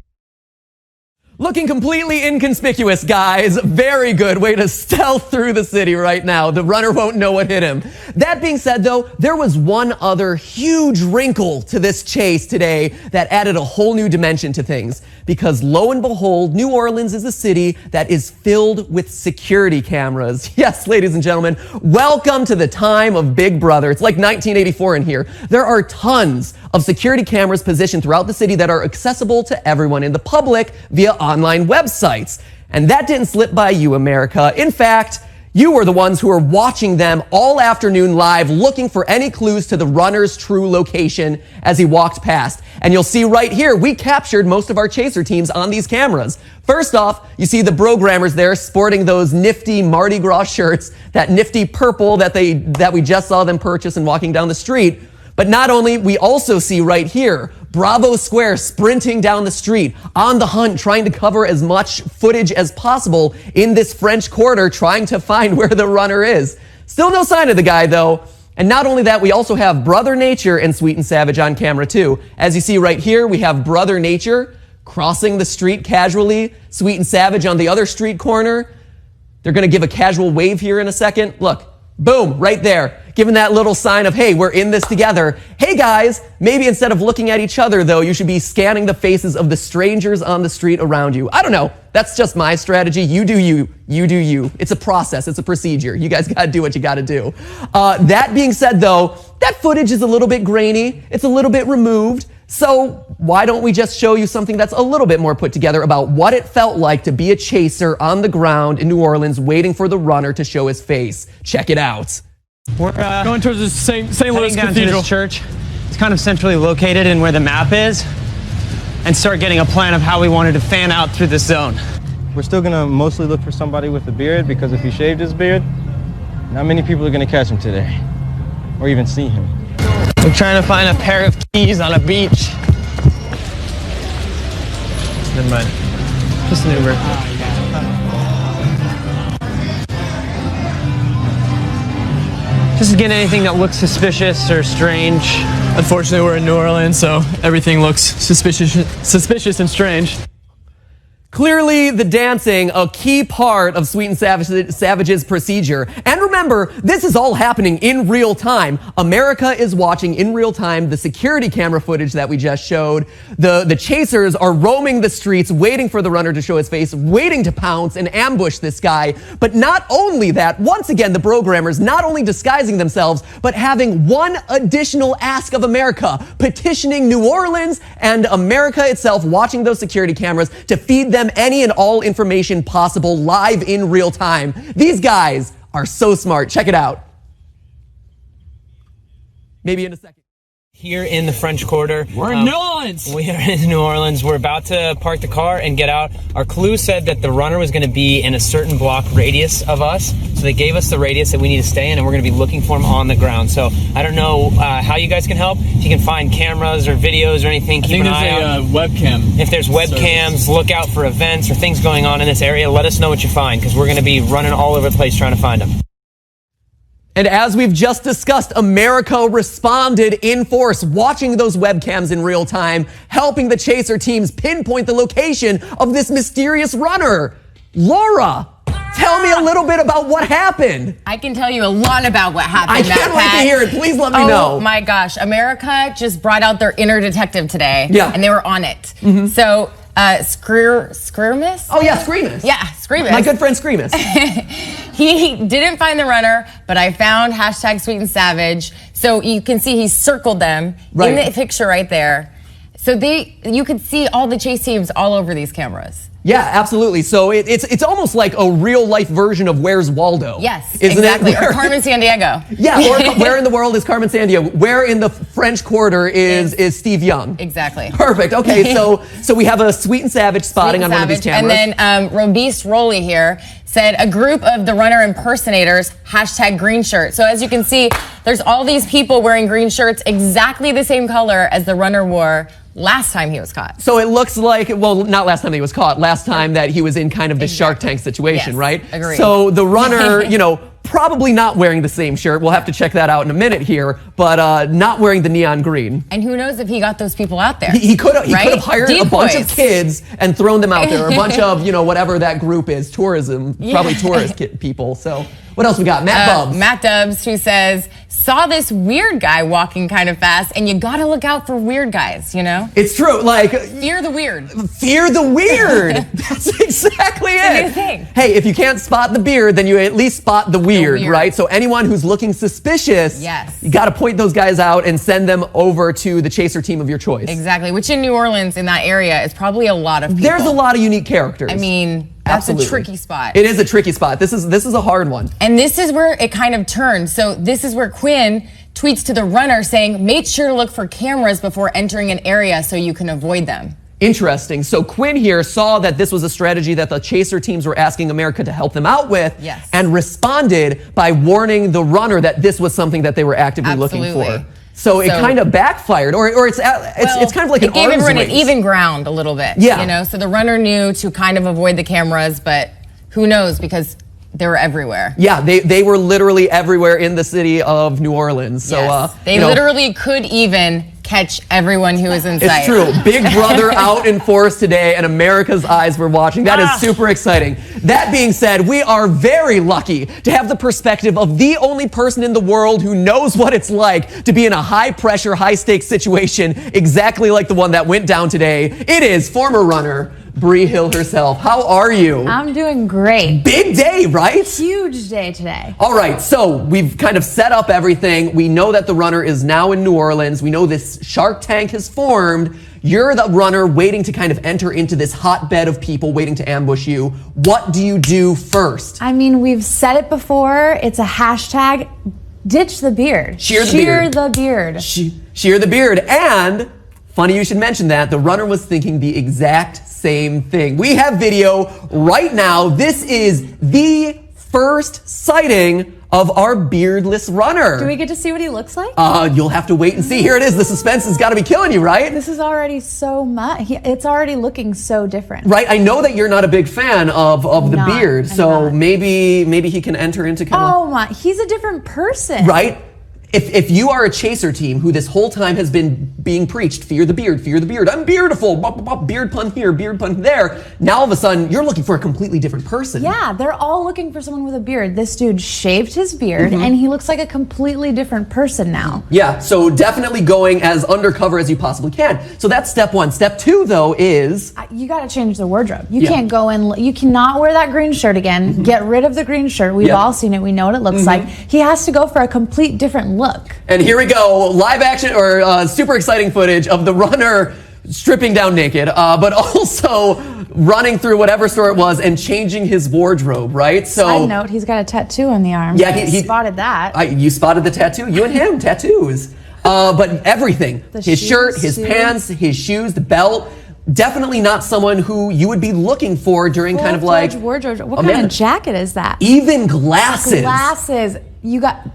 Looking completely inconspicuous, guys. Very good way to stealth through the city right now. The runner won't know what hit him. That being said, though, there was one other huge wrinkle to this chase today that added a whole new dimension to things. Because lo and behold, New Orleans is a city that is filled with security cameras. Yes, ladies and gentlemen, welcome to the time of Big Brother. It's like 1984 in here. There are tons of security cameras positioned throughout the city that are accessible to everyone in the public via online websites. And that didn't slip by you, America. In fact, you were the ones who were watching them all afternoon live, looking for any clues to the runner's true location as he walked past. And you'll see right here, we captured most of our Chaser teams on these cameras. First off, you see the Brogrammers there sporting those nifty Mardi Gras shirts, that nifty purple that we just saw them purchase and walking down the street. But not only, we also see right here, Bravo Square sprinting down the street, on the hunt, trying to cover as much footage as possible in this French Quarter, trying to find where the runner is. Still no sign of the guy, though. And not only that, we also have Brother Nature and Sweet and Savage on camera, too. As you see right here, we have Brother Nature crossing the street casually, Sweet and Savage on the other street corner. They're going to give a casual wave here in a second. Look. Boom, right there, giving that little sign of, hey, we're in this together. Hey guys, maybe instead of looking at each other though, you should be scanning the faces of the strangers on the street around you. I don't know, that's just my strategy. You do you, you do you. It's a process, it's a procedure. You guys gotta do what you gotta do. That being said though, that footage is a little bit grainy, it's a little bit removed. So why don't we just show you something that's a little bit more put together about what it felt like to be a chaser on the ground in New Orleans waiting for the runner to show his face. Check it out. We're going towards the St. Louis down Cathedral. To this church. It's kind of centrally located in where the map is, and start getting a plan of how we wanted to fan out through this zone. We're still gonna mostly look for somebody with a beard, because if he shaved his beard, not many people are gonna catch him today, or even see him. We're trying to find a pair of keys on a beach. Never mind. Just an Uber. Just to get anything that looks suspicious or strange. Unfortunately, we're in New Orleans, so everything looks suspicious and strange. Clearly, the dancing, a key part of Sweet and Savage's procedure. And remember, this is all happening in real time. America is watching in real time the security camera footage that we just showed. The chasers are roaming the streets, waiting for the runner to show his face, waiting to pounce and ambush this guy. But not only that, once again, the programmers not only disguising themselves, but having one additional ask of America, petitioning New Orleans and America itself, watching those security cameras to feed them any and all information possible live in real time. These guys are so smart. Check it out. Maybe in a second. Here in the French Quarter. We're in New Orleans. We are in New Orleans. We're about to park the car and get out. Our clue said that the runner was going to be in a certain block radius of us. So they gave us the radius that we need to stay in, and we're going to be looking for him on the ground. So I don't know how you guys can help. If you can find cameras or videos or anything, keep an eye out. I think there's a webcam. If there's webcams, look out for events or things going on in this area. Let us know what you find, because we're going to be running all over the place trying to find him. And as we've just discussed, America responded in force, watching those webcams in real time, helping the chaser teams pinpoint the location of this mysterious runner. Laura, tell me a little bit about what happened. I can tell you a lot about what happened. I can't wait to hear it. Please let me know. Oh my gosh. America just brought out their inner detective today. Yeah. And they were on it. So, Screamus? Oh yeah, Screamus. Yeah, Screamus. My good friend Screamus. He didn't find the runner, but I found hashtag Sweet and Savage. So you can see he circled them in the picture right there. So you could see all the chase teams all over these cameras. Yeah, absolutely. So it's almost like a real life version of Where's Waldo? Yes, isn't exactly. it? Or Carmen Sandiego. Yeah, or where in the world is Carmen Sandiego? Where in the French Quarter is Steve Young? Exactly. Perfect. Okay, so we have a Sweet and Savage spotting on one of these cameras. And then Robiste Rolly here said a group of the runner impersonators, hashtag green shirt. So as you can see, there's all these people wearing green shirts exactly the same color as the runner wore last time he was caught. So it looks like, well, not last time he was caught, last time that he was in kind of the Shark Tank situation, right? Agreed. So the runner, probably not wearing the same shirt. We'll have to check that out in a minute here, but not wearing the neon green. And who knows if he got those people out there? He could have hired a bunch of kids and thrown them out there, or a bunch of, whatever that group is, tourism, probably tourist people. So what else we got? Matt Dubs, who says, saw this weird guy walking kind of fast, and you gotta look out for weird guys, It's true, fear the weird. Fear the weird. That's exactly it. It's a new thing. Hey, if you can't spot the beard, then you at least spot the weird, right? So anyone who's looking suspicious, you gotta point those guys out and send them over to the chaser team of your choice. Exactly, which in New Orleans, in that area, is probably a lot of people. There's a lot of unique characters. I mean, that's a tricky spot. It is a tricky spot. This is a hard one. And this is where it kind of turns. So this is where Quinn tweets to the runner saying, make sure to look for cameras before entering an area so you can avoid them. Interesting. So Quinn here saw that this was a strategy that the chaser teams were asking America to help them out with, and responded by warning the runner that this was something that they were actively looking for. So it kind of backfired, or it's kind of like an arms race. It gave everyone an even ground a little bit. Yeah. So the runner knew to kind of avoid the cameras, but who knows, because they were everywhere. Yeah, they were literally everywhere in the city of New Orleans. So they literally could even catch everyone who was in sight. It's true. Big Brother out in force today, and America's eyes were watching. That is super exciting. That being said, we are very lucky to have the perspective of the only person in the world who knows what it's like to be in a high-pressure, high-stakes situation exactly like the one that went down today. It is former runner Bree Hill herself. How are you? I'm doing great. Big day, right? Huge day today. All right, so we've kind of set up everything. We know that the runner is now in New Orleans. We know this Shark Tank has formed. You're the runner waiting to kind of enter into this hotbed of people waiting to ambush you. What do you do first? I mean, we've said it before. It's a hashtag. Ditch the beard. Shear the beard. The beard. Shear the beard. And funny you should mention that. The runner was thinking the exact same thing. We have video right now. This is the first sighting of our beardless runner. Do we get to see what he looks like? You'll have to wait and see. Here it is. The suspense has got to be killing you, right? This is already so much. It's already looking so different. Right. I know that you're not a big fan of the beard, so maybe he can enter into kind of. Oh my! He's a different person. Right. If you are a chaser team who this whole time has been being preached, fear the beard, I'm beardiful, beard pun here, beard pun there, now all of a sudden you're looking for a completely different person. Yeah, they're all looking for someone with a beard. This dude shaved his beard and he looks like a completely different person now. Yeah, so definitely going as undercover as you possibly can. So that's step one. Step two, though, is... You gotta change the wardrobe. You can't go in, you cannot wear that green shirt again. Get rid of the green shirt. We've all seen it. We know what it looks like. He has to go for a complete different look. And here we go, live action or super exciting footage of the runner stripping down naked, but also running through whatever store it was and changing his wardrobe, right? So, side note, he's got a tattoo on the arm. Yeah, he spotted that. You spotted the tattoo? You and him, tattoos. But everything, his shirt, his pants, his shoes, the belt, definitely not someone who you would be looking for during kind of like... wardrobe. What kind of jacket is that? Even glasses. Glasses.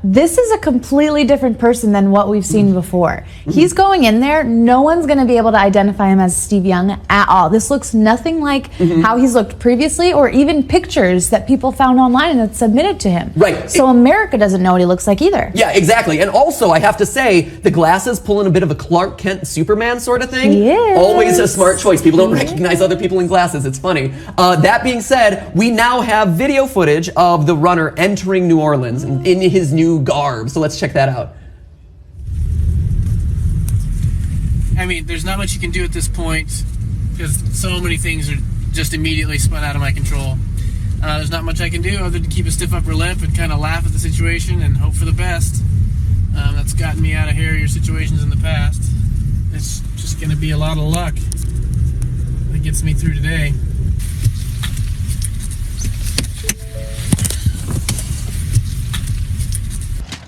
This is a completely different person than what we've seen before. He's going in there, no one's gonna be able to identify him as Steve Young at all. This looks nothing like how he's looked previously or even pictures that people found online and that submitted to him. Right. So America doesn't know what he looks like either. Yeah, exactly. And also, I have to say, the glasses pulling a bit of a Clark Kent Superman sort of thing. Yes. Always a smart choice. People don't recognize other people in glasses. It's funny. That being said, we now have video footage of the runner entering New Orleans in his new garb. So let's check that out. I mean, there's not much you can do at this point because so many things are just immediately spun out of my control. There's not much I can do other than keep a stiff upper lip and kind of laugh at the situation and hope for the best. That's gotten me out of hairier situations in the past. It's just going to be a lot of luck that gets me through today.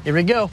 Here we go.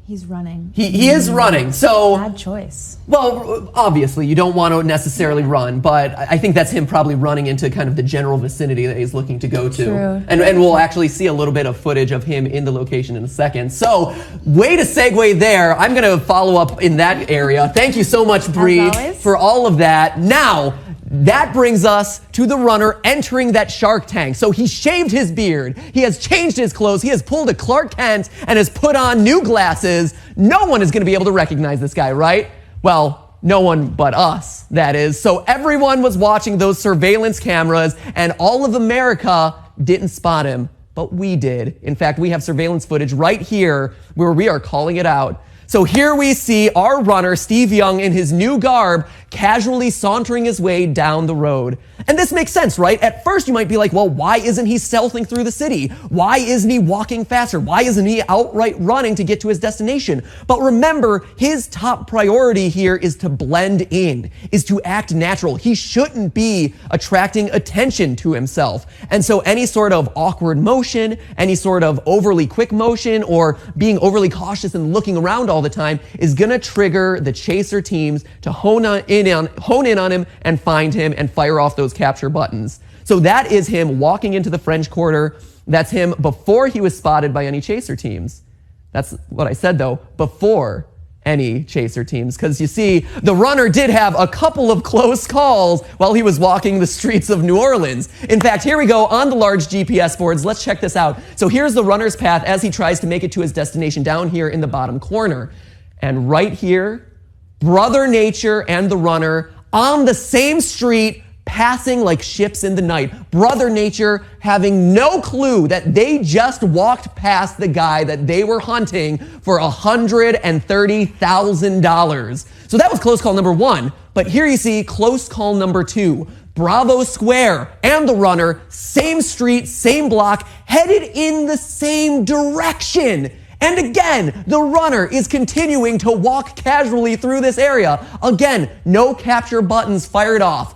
He's running. He is running, so... Bad choice. Well, obviously, you don't want to necessarily run, but I think that's him probably running into kind of the general vicinity that he's looking to go to. True. And we'll actually see a little bit of footage of him in the location in a second. So, way to segue there. I'm going to follow up in that area. Thank you so much, Bree, for all of that. Now, that brings us to the runner entering that Shark Tank. So he shaved his beard, he has changed his clothes, he has pulled a Clark Kent and has put on new glasses. No one is going to be able to recognize this guy, right? Well, no one but us, that is. So everyone was watching those surveillance cameras and all of America didn't spot him, but we did. In fact, we have surveillance footage right here where we are calling it out. So here we see our runner, Steve Young, in his new garb, casually sauntering his way down the road. And this makes sense, right? At first you might be like, well, why isn't he stealthing through the city? Why isn't he walking faster? Why isn't he outright running to get to his destination? But remember, his top priority here is to blend in, is to act natural. He shouldn't be attracting attention to himself. And so any sort of awkward motion, any sort of overly quick motion, or being overly cautious and looking around all the time is gonna trigger the chaser teams to hone in on him and find him and fire off those capture buttons. So that is him walking into the French Quarter. That's him before he was spotted by any chaser teams. That's what I said though, before any chaser teams. Because you see, the runner did have a couple of close calls while he was walking the streets of New Orleans. In fact, here we go on the large GPS boards. Let's check this out. So here's the runner's path as he tries to make it to his destination down here in the bottom corner. And right here, Brother Nature and the runner on the same street, passing like ships in the night. Brother Nature having no clue that they just walked past the guy that they were hunting for $130,000. So that was close call number one. But here you see close call number two. Bravo Square and the runner, same street, same block, headed in the same direction. And again, the runner is continuing to walk casually through this area. Again, no capture buttons fired off.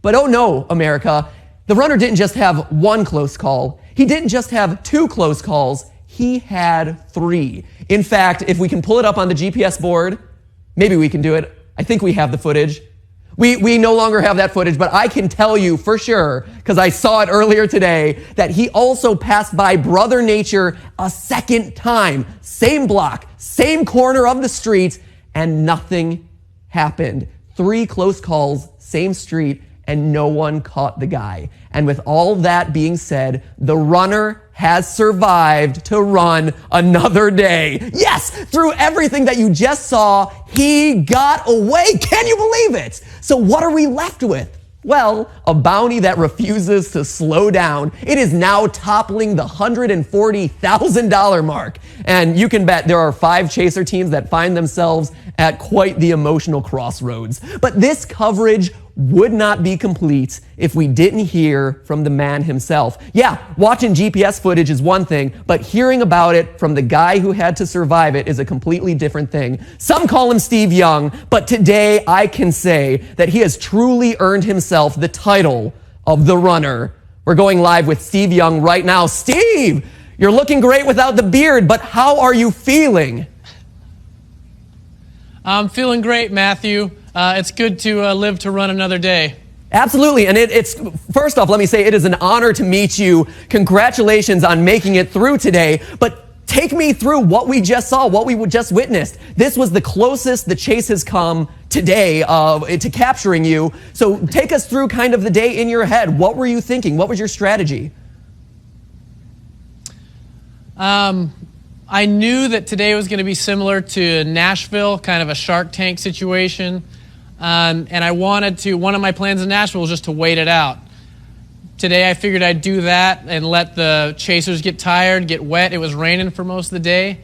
But oh no, America, the runner didn't just have one close call. He didn't just have two close calls. He had three. In fact, if we can pull it up on the GPS board, maybe we can do it. I think we have the footage. We no longer have that footage, but I can tell you for sure, because I saw it earlier today, that he also passed by Brother Nature a second time. Same block, same corner of the street, and nothing happened. Three close calls, same street, and no one caught the guy. And with all that being said, the runner has survived to run another day. Yes, through everything that you just saw, he got away. Can you believe it? So what are we left with? Well, a bounty that refuses to slow down. It is now toppling the $140,000 mark. And you can bet there are 5 chaser teams that find themselves at quite the emotional crossroads. But this coverage would not be complete if we didn't hear from the man himself. Yeah, watching GPS footage is one thing, but hearing about it from the guy who had to survive it is a completely different thing. Some call him Steve Young, but today I can say that he has truly earned himself the title of the runner. We're going live with Steve Young right now. Steve, you're looking great without the beard, but how are you feeling? I'm feeling great, Matthew. It's good to live to run another day. Absolutely, and it's first off, let me say it is an honor to meet you. Congratulations on making it through today, but take me through what we just saw, what we just witnessed. This was the closest the chase has come today to capturing you. So take us through kind of the day in your head. What were you thinking? What was your strategy? I knew that today was going to be similar to Nashville, kind of a Shark Tank situation. And I wanted to, one of my plans in Nashville was just to wait it out. Today I figured I'd do that and let the chasers get tired, get wet. It was raining for most of the day.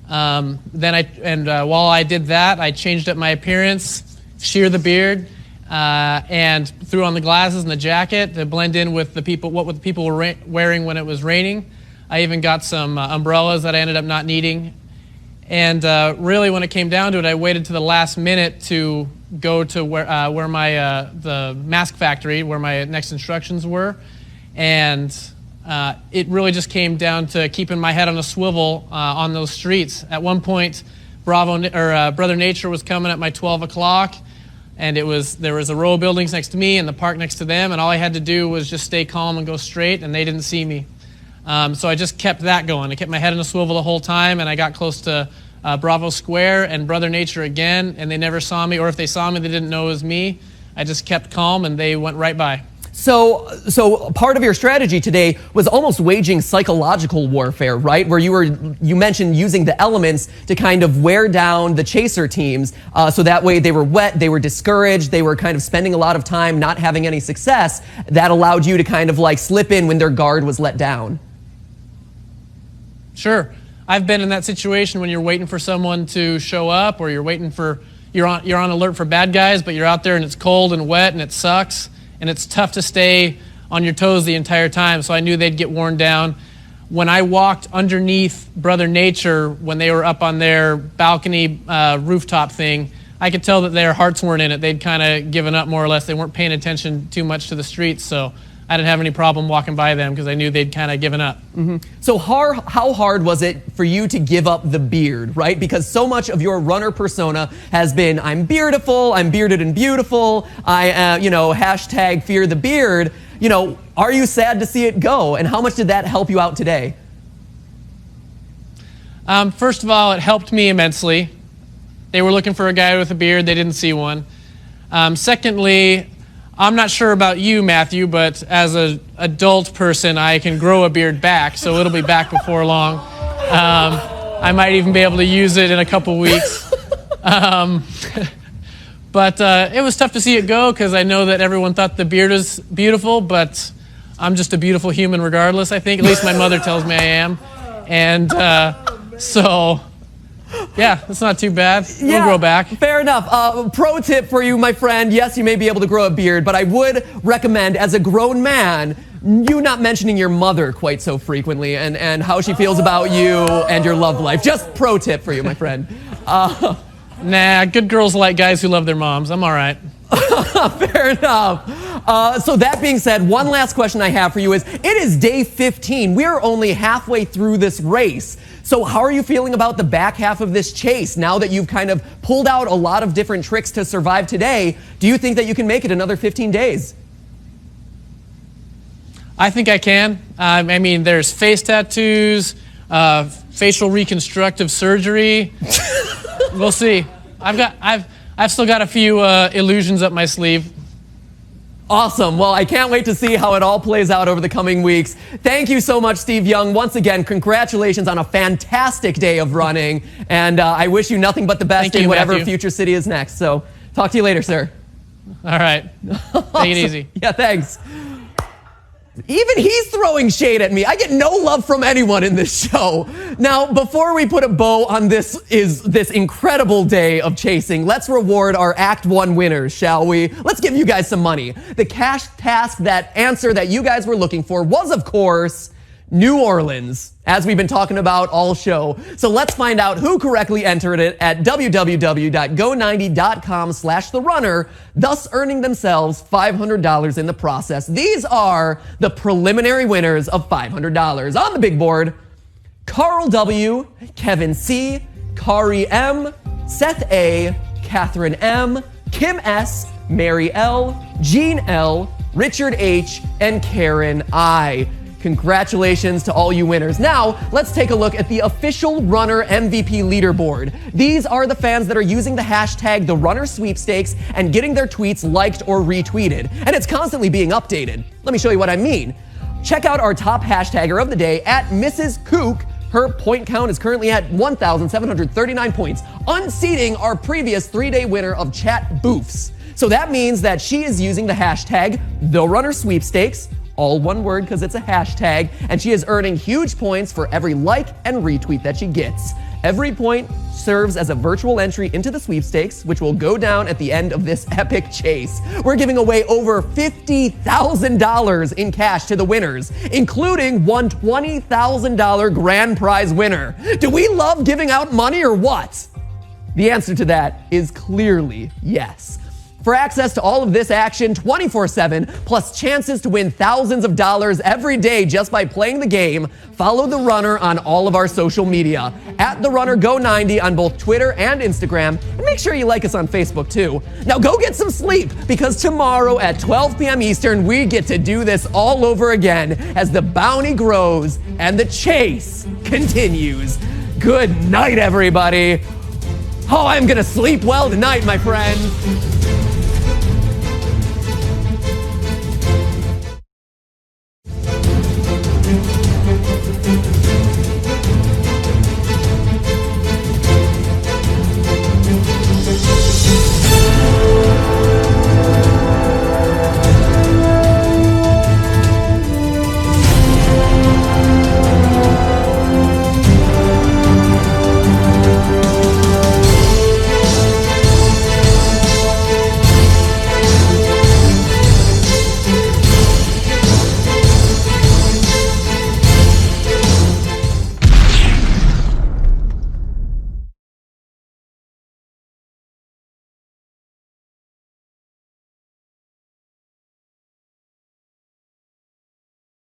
While I did that, I changed up my appearance, sheared the beard, and threw on the glasses and the jacket to blend in with the people, what the people were wearing when it was raining. I even got some umbrellas that I ended up not needing. And really, when it came down to it, I waited to the last minute to go to where the mask factory, where my next instructions were. And it really just came down to keeping my head on a swivel on those streets. At one point, Brother Nature was coming at my 12 o'clock, and there was a row of buildings next to me and the park next to them, and all I had to do was just stay calm and go straight, and they didn't see me. So I just kept that going. I kept my head on a swivel the whole time, and I got close to Bravo Square and Brother Nature again, and they never saw me, or if they saw me, they didn't know it was me. I just kept calm, and they went right by. So part of your strategy today was almost waging psychological warfare, right? Where you mentioned using the elements to kind of wear down the chaser teams, so that way they were wet, they were discouraged, they were kind of spending a lot of time not having any success. That allowed you to kind of like slip in when their guard was let down. Sure. I've been in that situation when you're waiting for someone to show up, or you're on alert for bad guys, but you're out there and it's cold and wet and it sucks, and it's tough to stay on your toes the entire time. So I knew they'd get worn down. When I walked underneath Brother Nature, when they were up on their balcony rooftop thing, I could tell that their hearts weren't in it. They'd kind of given up more or less. They weren't paying attention too much to the streets, so I didn't have any problem walking by them because I knew they'd kind of given up. Mm-hmm. So how hard was it for you to give up the beard, right? Because so much of your runner persona has been, I'm beardiful, I'm bearded and beautiful, hashtag fear the beard. Are you sad to see it go? And how much did that help you out today? First of all, it helped me immensely. They were looking for a guy with a beard, they didn't see one. Secondly, I'm not sure about you, Matthew, but as an adult person, I can grow a beard back, so it'll be back before long. I might even be able to use it in a couple weeks. But it was tough to see it go because I know that everyone thought the beard was beautiful, but I'm just a beautiful human regardless, I think. At least my mother tells me I am. And so... yeah, it's not too bad. We'll grow back. Fair enough. Pro tip for you, my friend. Yes, you may be able to grow a beard, but I would recommend, as a grown man, you not mentioning your mother quite so frequently and how she feels about you and your love life. Just pro tip for you, my friend. Nah, good girls like guys who love their moms. I'm all right. Fair enough. So that being said, one last question I have for you is, it is day 15. We are only halfway through this race. So how are you feeling about the back half of this chase now that you've kind of pulled out a lot of different tricks to survive today? Do you think that you can make it another 15 days? I think I can. I mean, there's face tattoos, facial reconstructive surgery. We'll see. I've still got a few illusions up my sleeve. Awesome. Well, I can't wait to see how it all plays out over the coming weeks. Thank you so much, Steve Young. Once again, congratulations on a fantastic day of running. And I wish you nothing but the best in whatever Matthew. Future City is next. So talk to you later, sir. All right. Take it easy. Yeah, thanks. Even he's throwing shade at me. I get no love from anyone in this show. Now, before we put a bow on this incredible day of chasing, let's reward our Act 1 winners, shall we? Let's give you guys some money. The cash task, that answer that you guys were looking for was, of course, New Orleans, as we've been talking about all show. So let's find out who correctly entered it at www.go90.com/therunner, thus earning themselves $500 in the process. These are the preliminary winners of $500. On the big board, Carl W., Kevin C., Kari M., Seth A., Catherine M., Kim S., Mary L., Jean L., Richard H., and Karen I. Congratulations to all you winners. Now, let's take a look at the official Runner MVP leaderboard. These are the fans that are using the hashtag #TheRunnerSweepstakes and getting their tweets liked or retweeted. And it's constantly being updated. Let me show you what I mean. Check out our top hashtagger of the day at Mrs. Kook. Her point count is currently at 1,739 points, unseating our previous 3-day winner of Chat Boofs. So that means that she is using the hashtag #TheRunnerSweepstakes, all one word because it's a hashtag, and she is earning huge points for every like and retweet that she gets. Every point serves as a virtual entry into the sweepstakes, which will go down at the end of this epic chase. We're giving away over $50,000 in cash to the winners, including one $20,000 grand prize winner. Do we love giving out money or what? The answer to that is clearly yes. For access to all of this action 24/7, plus chances to win thousands of dollars every day just by playing the game, follow The Runner on all of our social media. At The Runner Go 90 on both Twitter and Instagram. And make sure you like us on Facebook too. Now go get some sleep, because tomorrow at 12 p.m. Eastern, we get to do this all over again as the bounty grows and the chase continues. Good night, everybody. Oh, I'm gonna sleep well tonight, my friends.